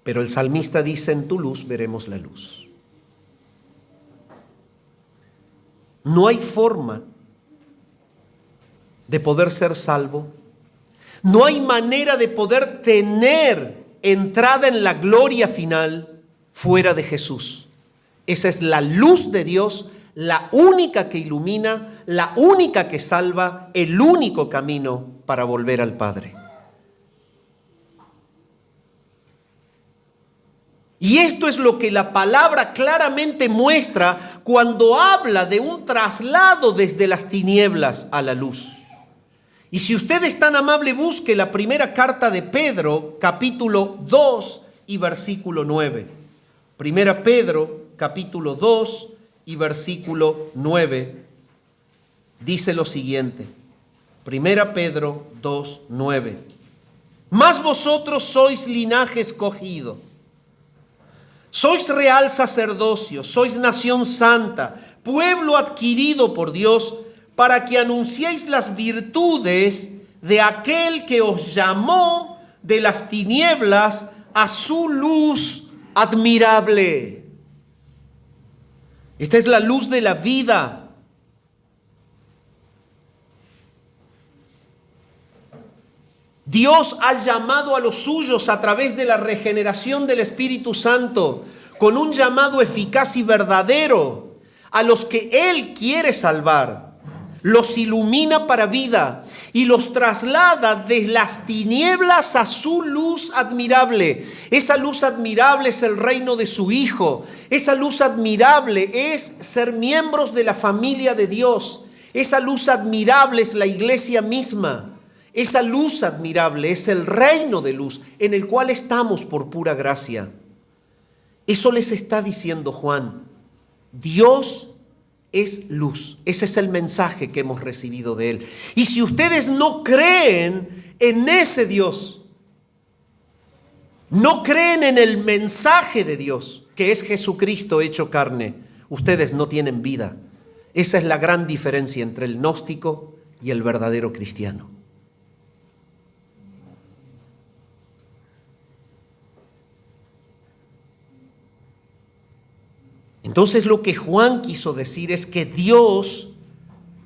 Pero el salmista dice, en tu luz veremos la luz. No hay forma de poder ser salvo. No hay manera de poder tener entrada en la gloria final fuera de Jesús. Esa es la luz de Dios, la única que ilumina, la única que salva, el único camino para volver al Padre. Y esto es lo que la palabra claramente muestra cuando habla de un traslado desde las tinieblas a la luz. Y si usted es tan amable, busque la primera carta de Pedro, capítulo 2 y versículo 9. Primera Pedro, capítulo 2 y versículo 9, dice lo siguiente. Primera Pedro 2, 9. Mas vosotros sois linaje escogido, sois real sacerdocio, sois nación santa, pueblo adquirido por Dios, para que anunciéis las virtudes de aquel que os llamó de las tinieblas a su luz admirable. Esta es la luz de la vida. Dios ha llamado a los suyos a través de la regeneración del Espíritu Santo, con un llamado eficaz y verdadero a los que Él quiere salvar. Los ilumina para vida y los traslada de las tinieblas a su luz admirable. Esa luz admirable es el reino de su Hijo. Esa luz admirable es ser miembros de la familia de Dios. Esa luz admirable es la iglesia misma. Esa luz admirable es el reino de luz en el cual estamos por pura gracia. Eso les está diciendo Juan. Dios es luz. Ese es el mensaje que hemos recibido de Él. Y si ustedes no creen en ese Dios, no creen en el mensaje de Dios, que es Jesucristo hecho carne, ustedes no tienen vida. Esa es la gran diferencia entre el gnóstico y el verdadero cristiano. Entonces lo que Juan quiso decir es que Dios,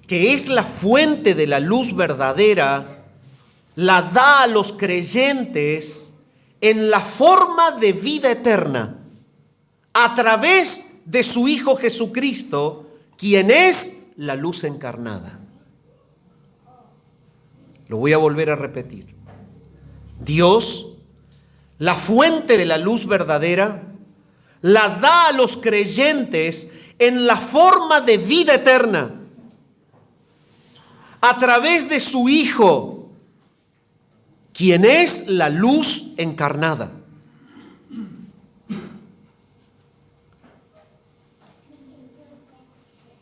que es la fuente de la luz verdadera, la da a los creyentes en la forma de vida eterna, a través de su Hijo Jesucristo, quien es la luz encarnada. Lo voy a volver a repetir. Dios, la fuente de la luz verdadera, la da a los creyentes en la forma de vida eterna, a través de su Hijo, quien es la luz encarnada.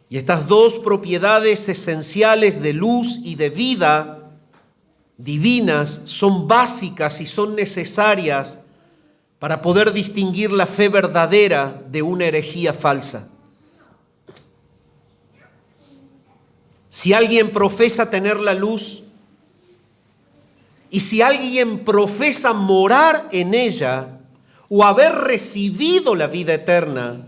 Y estas dos propiedades esenciales de luz y de vida divinas son básicas y son necesarias para poder distinguir la fe verdadera de una herejía falsa. Si alguien profesa tener la luz y si alguien profesa morar en ella o haber recibido la vida eterna,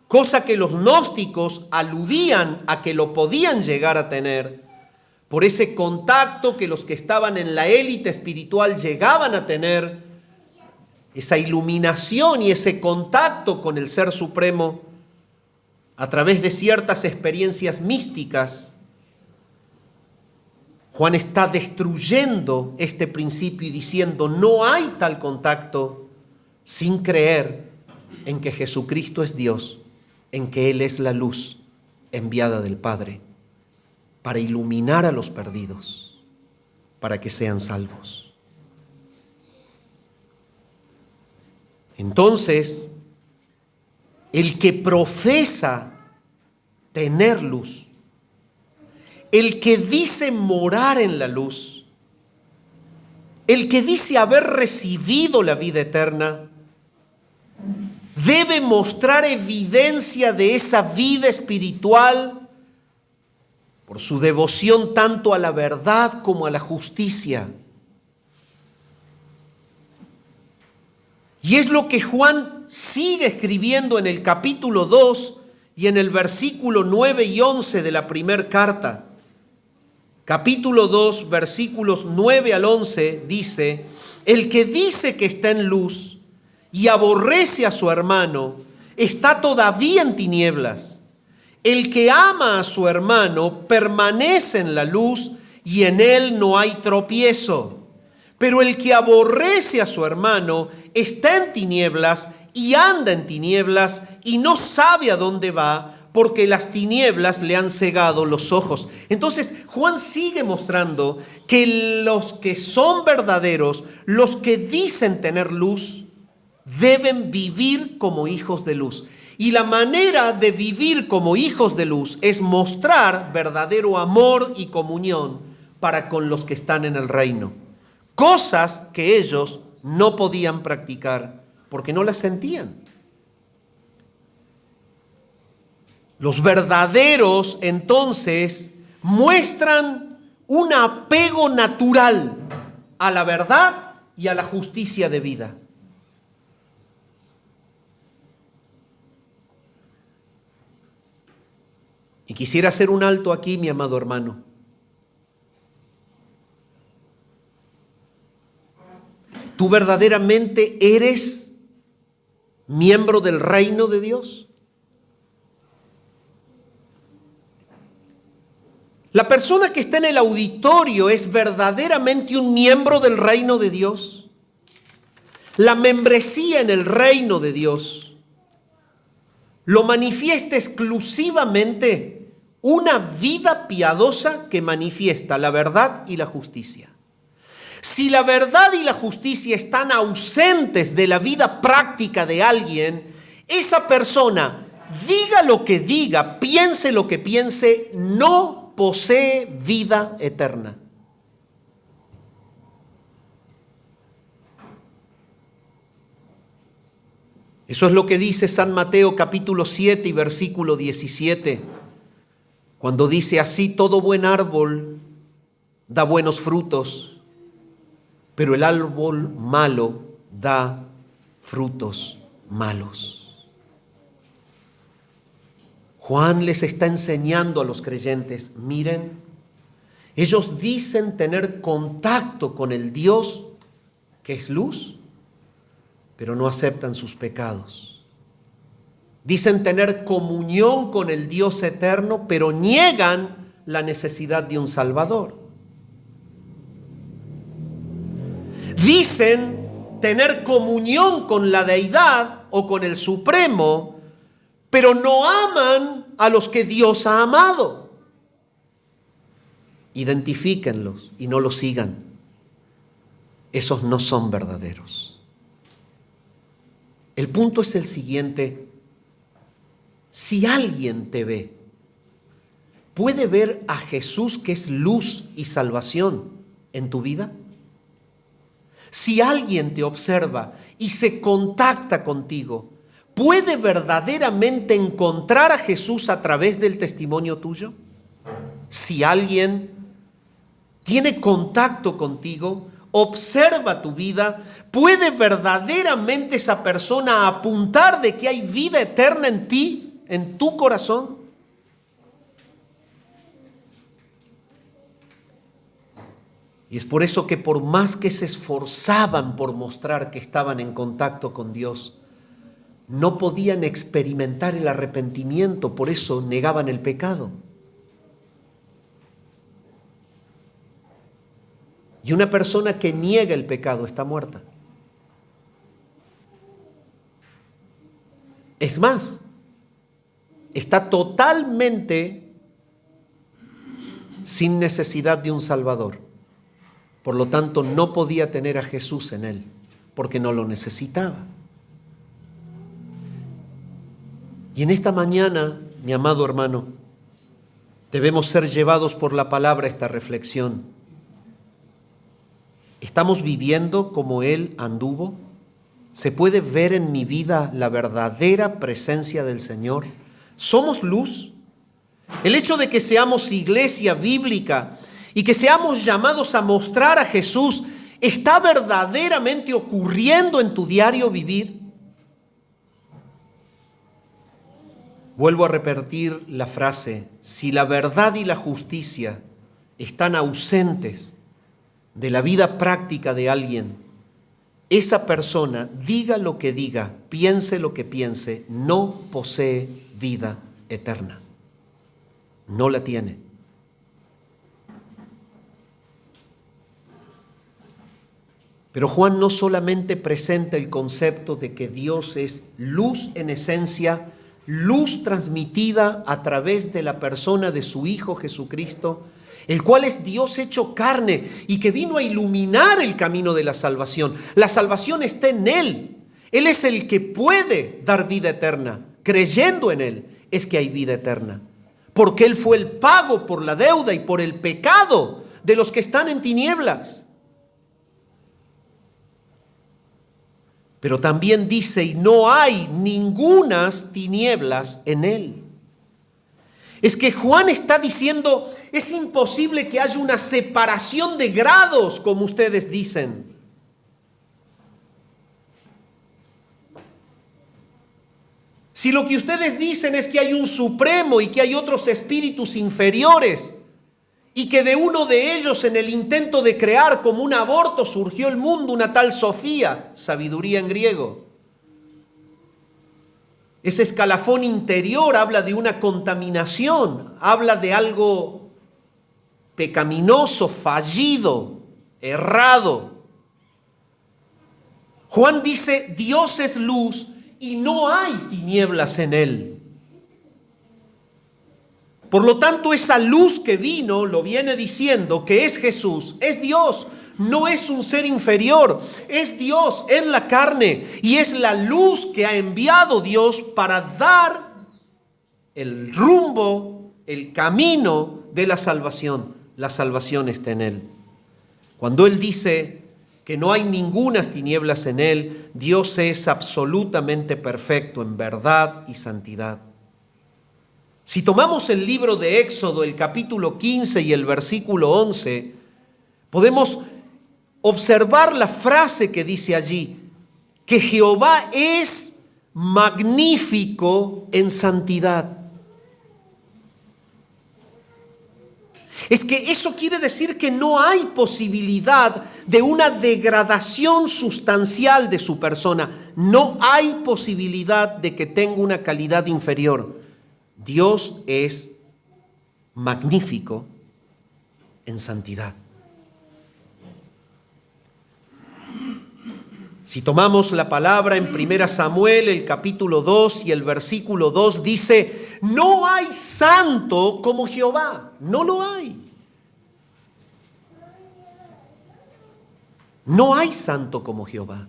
cosa que los gnósticos aludían a que lo podían llegar a tener, por ese contacto que los que estaban en la élite espiritual llegaban a tener, esa iluminación y ese contacto con el Ser Supremo a través de ciertas experiencias místicas, Juan está destruyendo este principio y diciendo, no hay tal contacto sin creer en que Jesucristo es Dios, en que Él es la luz enviada del Padre para iluminar a los perdidos, para que sean salvos. Entonces, el que profesa tener luz, el que dice morar en la luz, el que dice haber recibido la vida eterna, debe mostrar evidencia de esa vida espiritual por su devoción tanto a la verdad como a la justicia. Y es lo que Juan sigue escribiendo en el capítulo 2 y en el versículo 9 y 11 de la primera carta. Capítulo 2, versículos 9 al 11 dice: el que dice que está en luz y aborrece a su hermano, está todavía en tinieblas. El que ama a su hermano permanece en la luz y en él no hay tropiezo. Pero el que aborrece a su hermano está en tinieblas y anda en tinieblas y no sabe a dónde va, porque las tinieblas le han cegado los ojos. Entonces Juan sigue mostrando que los que son verdaderos, los que dicen tener luz, deben vivir como hijos de luz. Y la manera de vivir como hijos de luz es mostrar verdadero amor y comunión para con los que están en el reino. Cosas que ellos no podían practicar porque no las sentían. Los verdaderos entonces muestran un apego natural a la verdad y a la justicia de vida. Y quisiera hacer un alto aquí, mi amado hermano. ¿Tú verdaderamente eres miembro del reino de Dios? ¿La persona que está en el auditorio es verdaderamente un miembro del reino de Dios? La membresía en el reino de Dios lo manifiesta exclusivamente una vida piadosa que manifiesta la verdad y la justicia. Si la verdad y la justicia están ausentes de la vida práctica de alguien, esa persona, diga lo que diga, piense lo que piense, no posee vida eterna. Eso es lo que dice San Mateo capítulo 7 y versículo 17, cuando dice: así todo buen árbol da buenos frutos, pero el árbol malo da frutos malos. Juan les está enseñando a los creyentes: miren, ellos dicen tener contacto con el Dios que es luz, pero no aceptan sus pecados. Dicen tener comunión con el Dios eterno, pero niegan la necesidad de un Salvador. Dicen tener comunión con la deidad o con el Supremo, pero no aman a los que Dios ha amado. Identifíquenlos y no los sigan. Esos no son verdaderos. El punto es el siguiente: si alguien te ve, ¿puede ver a Jesús, que es luz y salvación, en tu vida? Si alguien te observa y se contacta contigo, ¿puede verdaderamente encontrar a Jesús a través del testimonio tuyo? Si alguien tiene contacto contigo, observa tu vida, ¿puede verdaderamente esa persona apuntar de que hay vida eterna en ti, en tu corazón? Y es por eso que por más que se esforzaban por mostrar que estaban en contacto con Dios, no podían experimentar el arrepentimiento, por eso negaban el pecado. Y una persona que niega el pecado está muerta. Es más, está totalmente sin necesidad de un Salvador. Por lo tanto, no podía tener a Jesús en él, porque no lo necesitaba. Y en esta mañana, mi amado hermano, debemos ser llevados por la palabra a esta reflexión. ¿Estamos viviendo como Él anduvo? ¿Se puede ver en mi vida la verdadera presencia del Señor? ¿Somos luz? El hecho de que seamos iglesia bíblica y que seamos llamados a mostrar a Jesús, ¿está verdaderamente ocurriendo en tu diario vivir? Vuelvo a repetir la frase: si la verdad y la justicia están ausentes de la vida práctica de alguien, esa persona, diga lo que diga, piense lo que piense, no posee vida eterna. No la tiene. Pero Juan no solamente presenta el concepto de que Dios es luz en esencia, luz transmitida a través de la persona de su Hijo Jesucristo, el cual es Dios hecho carne y que vino a iluminar el camino de la salvación. La salvación está en Él. Él es el que puede dar vida eterna. Creyendo en Él es que hay vida eterna. Porque Él fue el pago por la deuda y por el pecado de los que están en tinieblas. Pero también dice, y no hay ningunas tinieblas en Él. Es que Juan está diciendo, es imposible que haya una separación de grados, como ustedes dicen. Si lo que ustedes dicen es que hay un supremo y que hay otros espíritus inferiores, y que de uno de ellos en el intento de crear como un aborto surgió el mundo, una tal Sofía, sabiduría en griego. Ese escalafón interior habla de una contaminación, habla de algo pecaminoso, fallido, errado. Juan dice, Dios es luz y no hay tinieblas en Él. Por lo tanto, esa luz que vino, lo viene diciendo, que es Jesús, es Dios, no es un ser inferior, es Dios en la carne y es la luz que ha enviado Dios para dar el rumbo, el camino de la salvación. La salvación está en Él. Cuando Él dice que no hay ningunas tinieblas en Él, Dios es absolutamente perfecto en verdad y santidad. Si tomamos el libro de Éxodo, el capítulo 15 y el versículo 11, podemos observar la frase que dice allí, que Jehová es magnífico en santidad. Es que eso quiere decir que no hay posibilidad de una degradación sustancial de su persona. No hay posibilidad de que tenga una calidad inferior. Dios es magnífico en santidad. Si tomamos la palabra en 1 Samuel, el capítulo 2 y el versículo 2 dice, no hay santo como Jehová, no lo hay. No hay santo como Jehová.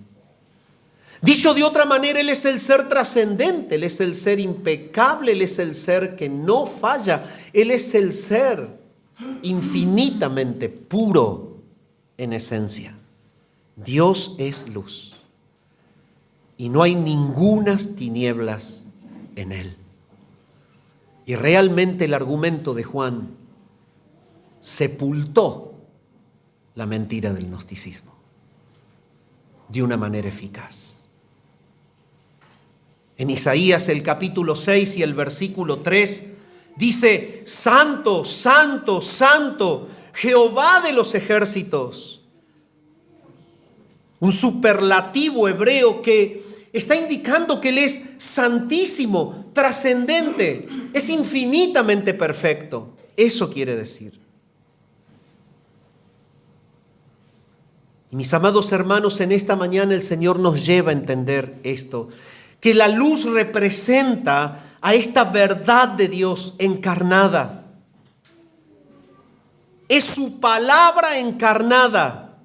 Dicho de otra manera, Él es el ser trascendente, Él es el ser impecable, Él es el ser que no falla, Él es el ser infinitamente puro en esencia. Dios es luz y no hay ningunas tinieblas en Él. Y realmente el argumento de Juan sepultó la mentira del gnosticismo de una manera eficaz. En Isaías el capítulo 6 y el versículo 3 dice, Santo, Santo, Santo, Jehová de los ejércitos. Un superlativo hebreo que está indicando que Él es santísimo, trascendente, es infinitamente perfecto. Eso quiere decir. Y mis amados hermanos, en esta mañana el Señor nos lleva a entender esto, que la luz representa a esta verdad de Dios encarnada. Es su palabra encarnada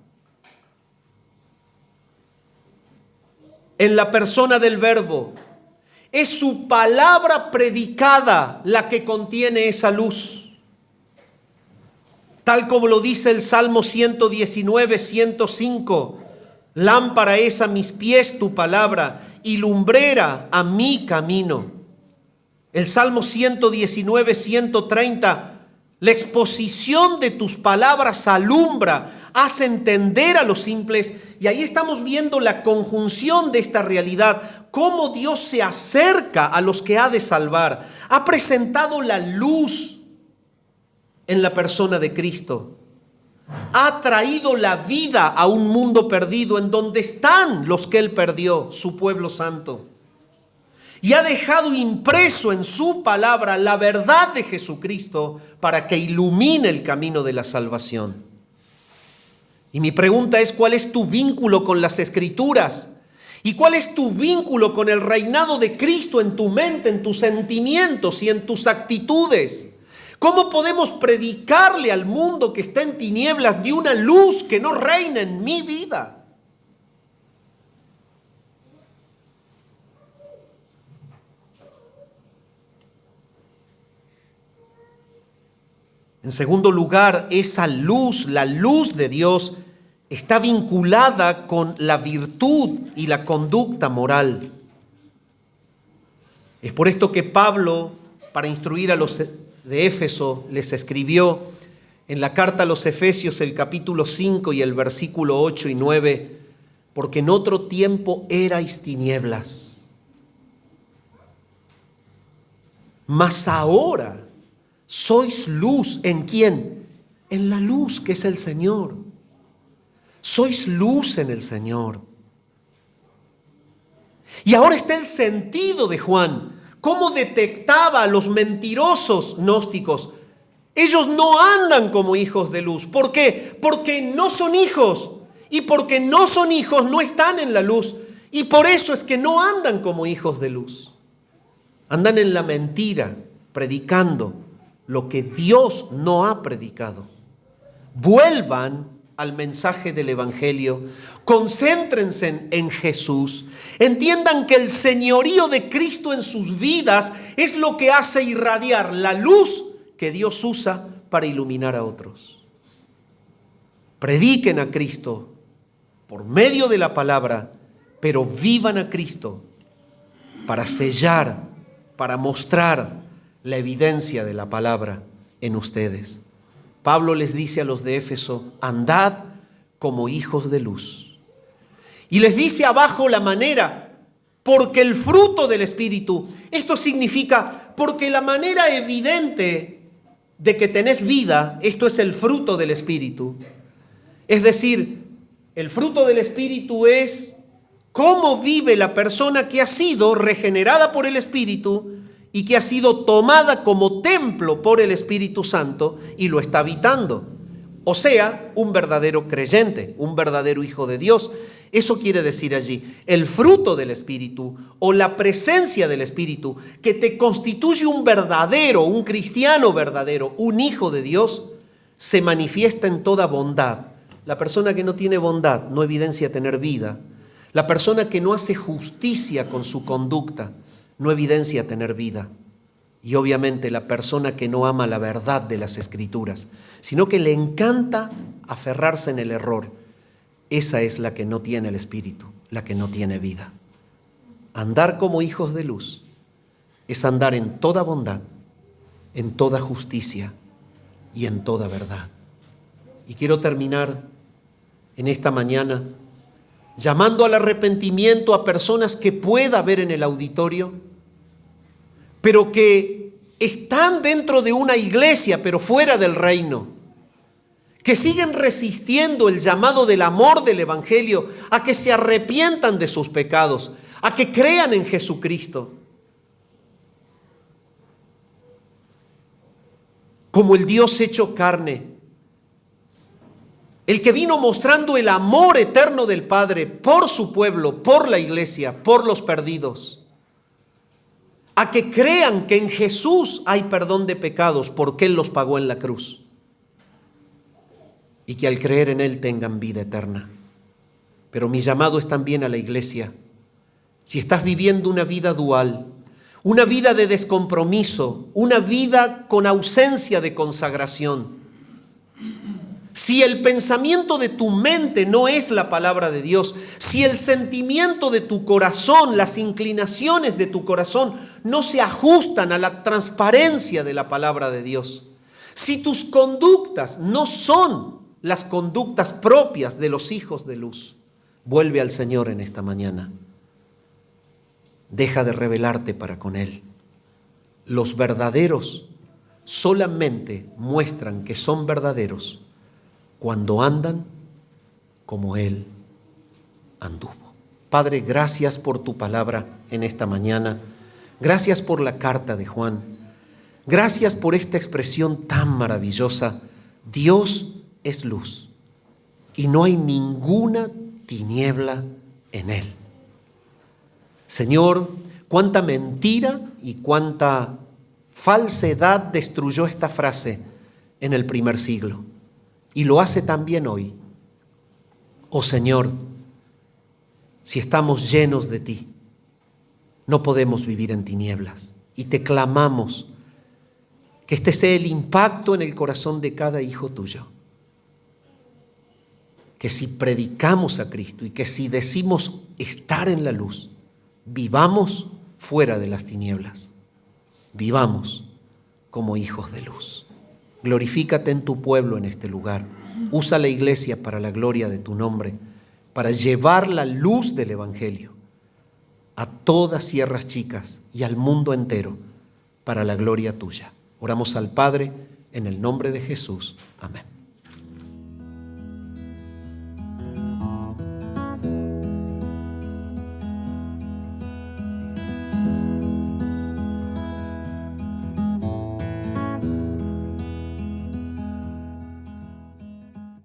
en la persona del Verbo. Es su palabra predicada la que contiene esa luz. Tal como lo dice el Salmo 119, 105. Lámpara es a mis pies tu palabra y lumbrera a mi camino. El Salmo 119, 130. La exposición de tus palabras alumbra, hace entender a los simples. Y ahí estamos viendo la conjunción de esta realidad, cómo Dios se acerca a los que ha de salvar. Ha presentado la luz en la persona de Cristo. Ha traído la vida a un mundo perdido en donde están los que Él perdió, su pueblo santo. Y ha dejado impreso en su palabra la verdad de Jesucristo para que ilumine el camino de la salvación. Y mi pregunta es, ¿cuál es tu vínculo con las Escrituras? ¿Y cuál es tu vínculo con el reinado de Cristo en tu mente, en tus sentimientos y en tus actitudes? ¿Cómo podemos predicarle al mundo que está en tinieblas de una luz que no reina en mi vida? En segundo lugar, esa luz, la luz de Dios, está vinculada con la virtud y la conducta moral. Es por esto que Pablo, para instruir a los de Éfeso, les escribió en la carta a los Efesios el capítulo 5 y el versículo 8 y 9, porque en otro tiempo erais tinieblas, mas ahora sois luz. ¿En quién? En la luz que es el Señor. Sois luz en el Señor. Y ahora está el sentido de Juan. ¿Cómo detectaba a los mentirosos gnósticos? Ellos no andan como hijos de luz. ¿Por qué? Porque no son hijos. Y porque no son hijos, no están en la luz. Y por eso es que no andan como hijos de luz. Andan en la mentira, predicando lo que Dios no ha predicado. Vuelvan al mensaje del Evangelio, concéntrense en Jesús, entiendan que el señorío de Cristo en sus vidas es lo que hace irradiar la luz que Dios usa para iluminar a otros. Prediquen a Cristo por medio de la palabra, pero vivan a Cristo para sellar, para mostrar la evidencia de la palabra en ustedes. Pablo les dice a los de Éfeso, andad como hijos de luz. Y les dice abajo la manera, porque el fruto del Espíritu, esto significa, porque la manera evidente de que tenés vida, esto es el fruto del Espíritu. Es decir, el fruto del Espíritu es cómo vive la persona que ha sido regenerada por el Espíritu y que ha sido tomada como templo por el Espíritu Santo y lo está habitando. O sea, un verdadero creyente, un verdadero hijo de Dios. Eso quiere decir allí, el fruto del Espíritu o la presencia del Espíritu que te constituye un verdadero, un cristiano verdadero, un hijo de Dios, se manifiesta en toda bondad. La persona que no tiene bondad no evidencia tener vida. La persona que no hace justicia con su conducta no evidencia tener vida. Y obviamente la persona que no ama la verdad de las Escrituras, sino que le encanta aferrarse en el error, esa es la que no tiene el Espíritu, la que no tiene vida. Andar como hijos de luz es andar en toda bondad, en toda justicia y en toda verdad. Y quiero terminar en esta mañana llamando al arrepentimiento a personas que pueda haber en el auditorio, pero que están dentro de una iglesia, pero fuera del reino, que siguen resistiendo el llamado del amor del Evangelio, a que se arrepientan de sus pecados, a que crean en Jesucristo. Como el Dios hecho carne, el que vino mostrando el amor eterno del Padre por su pueblo, por la iglesia, por los perdidos. A que crean que en Jesús hay perdón de pecados porque Él los pagó en la cruz. Y que al creer en Él tengan vida eterna. Pero mi llamado es también a la iglesia. Si estás viviendo una vida dual, una vida de descompromiso, una vida con ausencia de consagración, Si el pensamiento de tu mente no es la palabra de Dios, si el sentimiento de tu corazón, las inclinaciones de tu corazón no se ajustan a la transparencia de la palabra de Dios, si tus conductas no son las conductas propias de los hijos de luz, vuelve al Señor en esta mañana. Deja de rebelarte para con Él. Los verdaderos solamente muestran que son verdaderos cuando andan como Él anduvo. Padre, gracias por tu palabra en esta mañana. Gracias por la carta de Juan. Gracias por esta expresión tan maravillosa. Dios es luz y no hay ninguna tiniebla en Él. Señor, cuánta mentira y cuánta falsedad destruyó esta frase en el primer siglo. Y lo hace también hoy. Oh Señor, si estamos llenos de ti, no podemos vivir en tinieblas. Y te clamamos que este sea el impacto en el corazón de cada hijo tuyo. Que si predicamos a Cristo y que si decimos estar en la luz, vivamos fuera de las tinieblas. Vivamos como hijos de luz. Glorifícate en tu pueblo en este lugar. Usa la iglesia para la gloria de tu nombre, para llevar la luz del Evangelio a todas Sierras Chicas y al mundo entero para la gloria tuya. Oramos al Padre en el nombre de Jesús. Amén.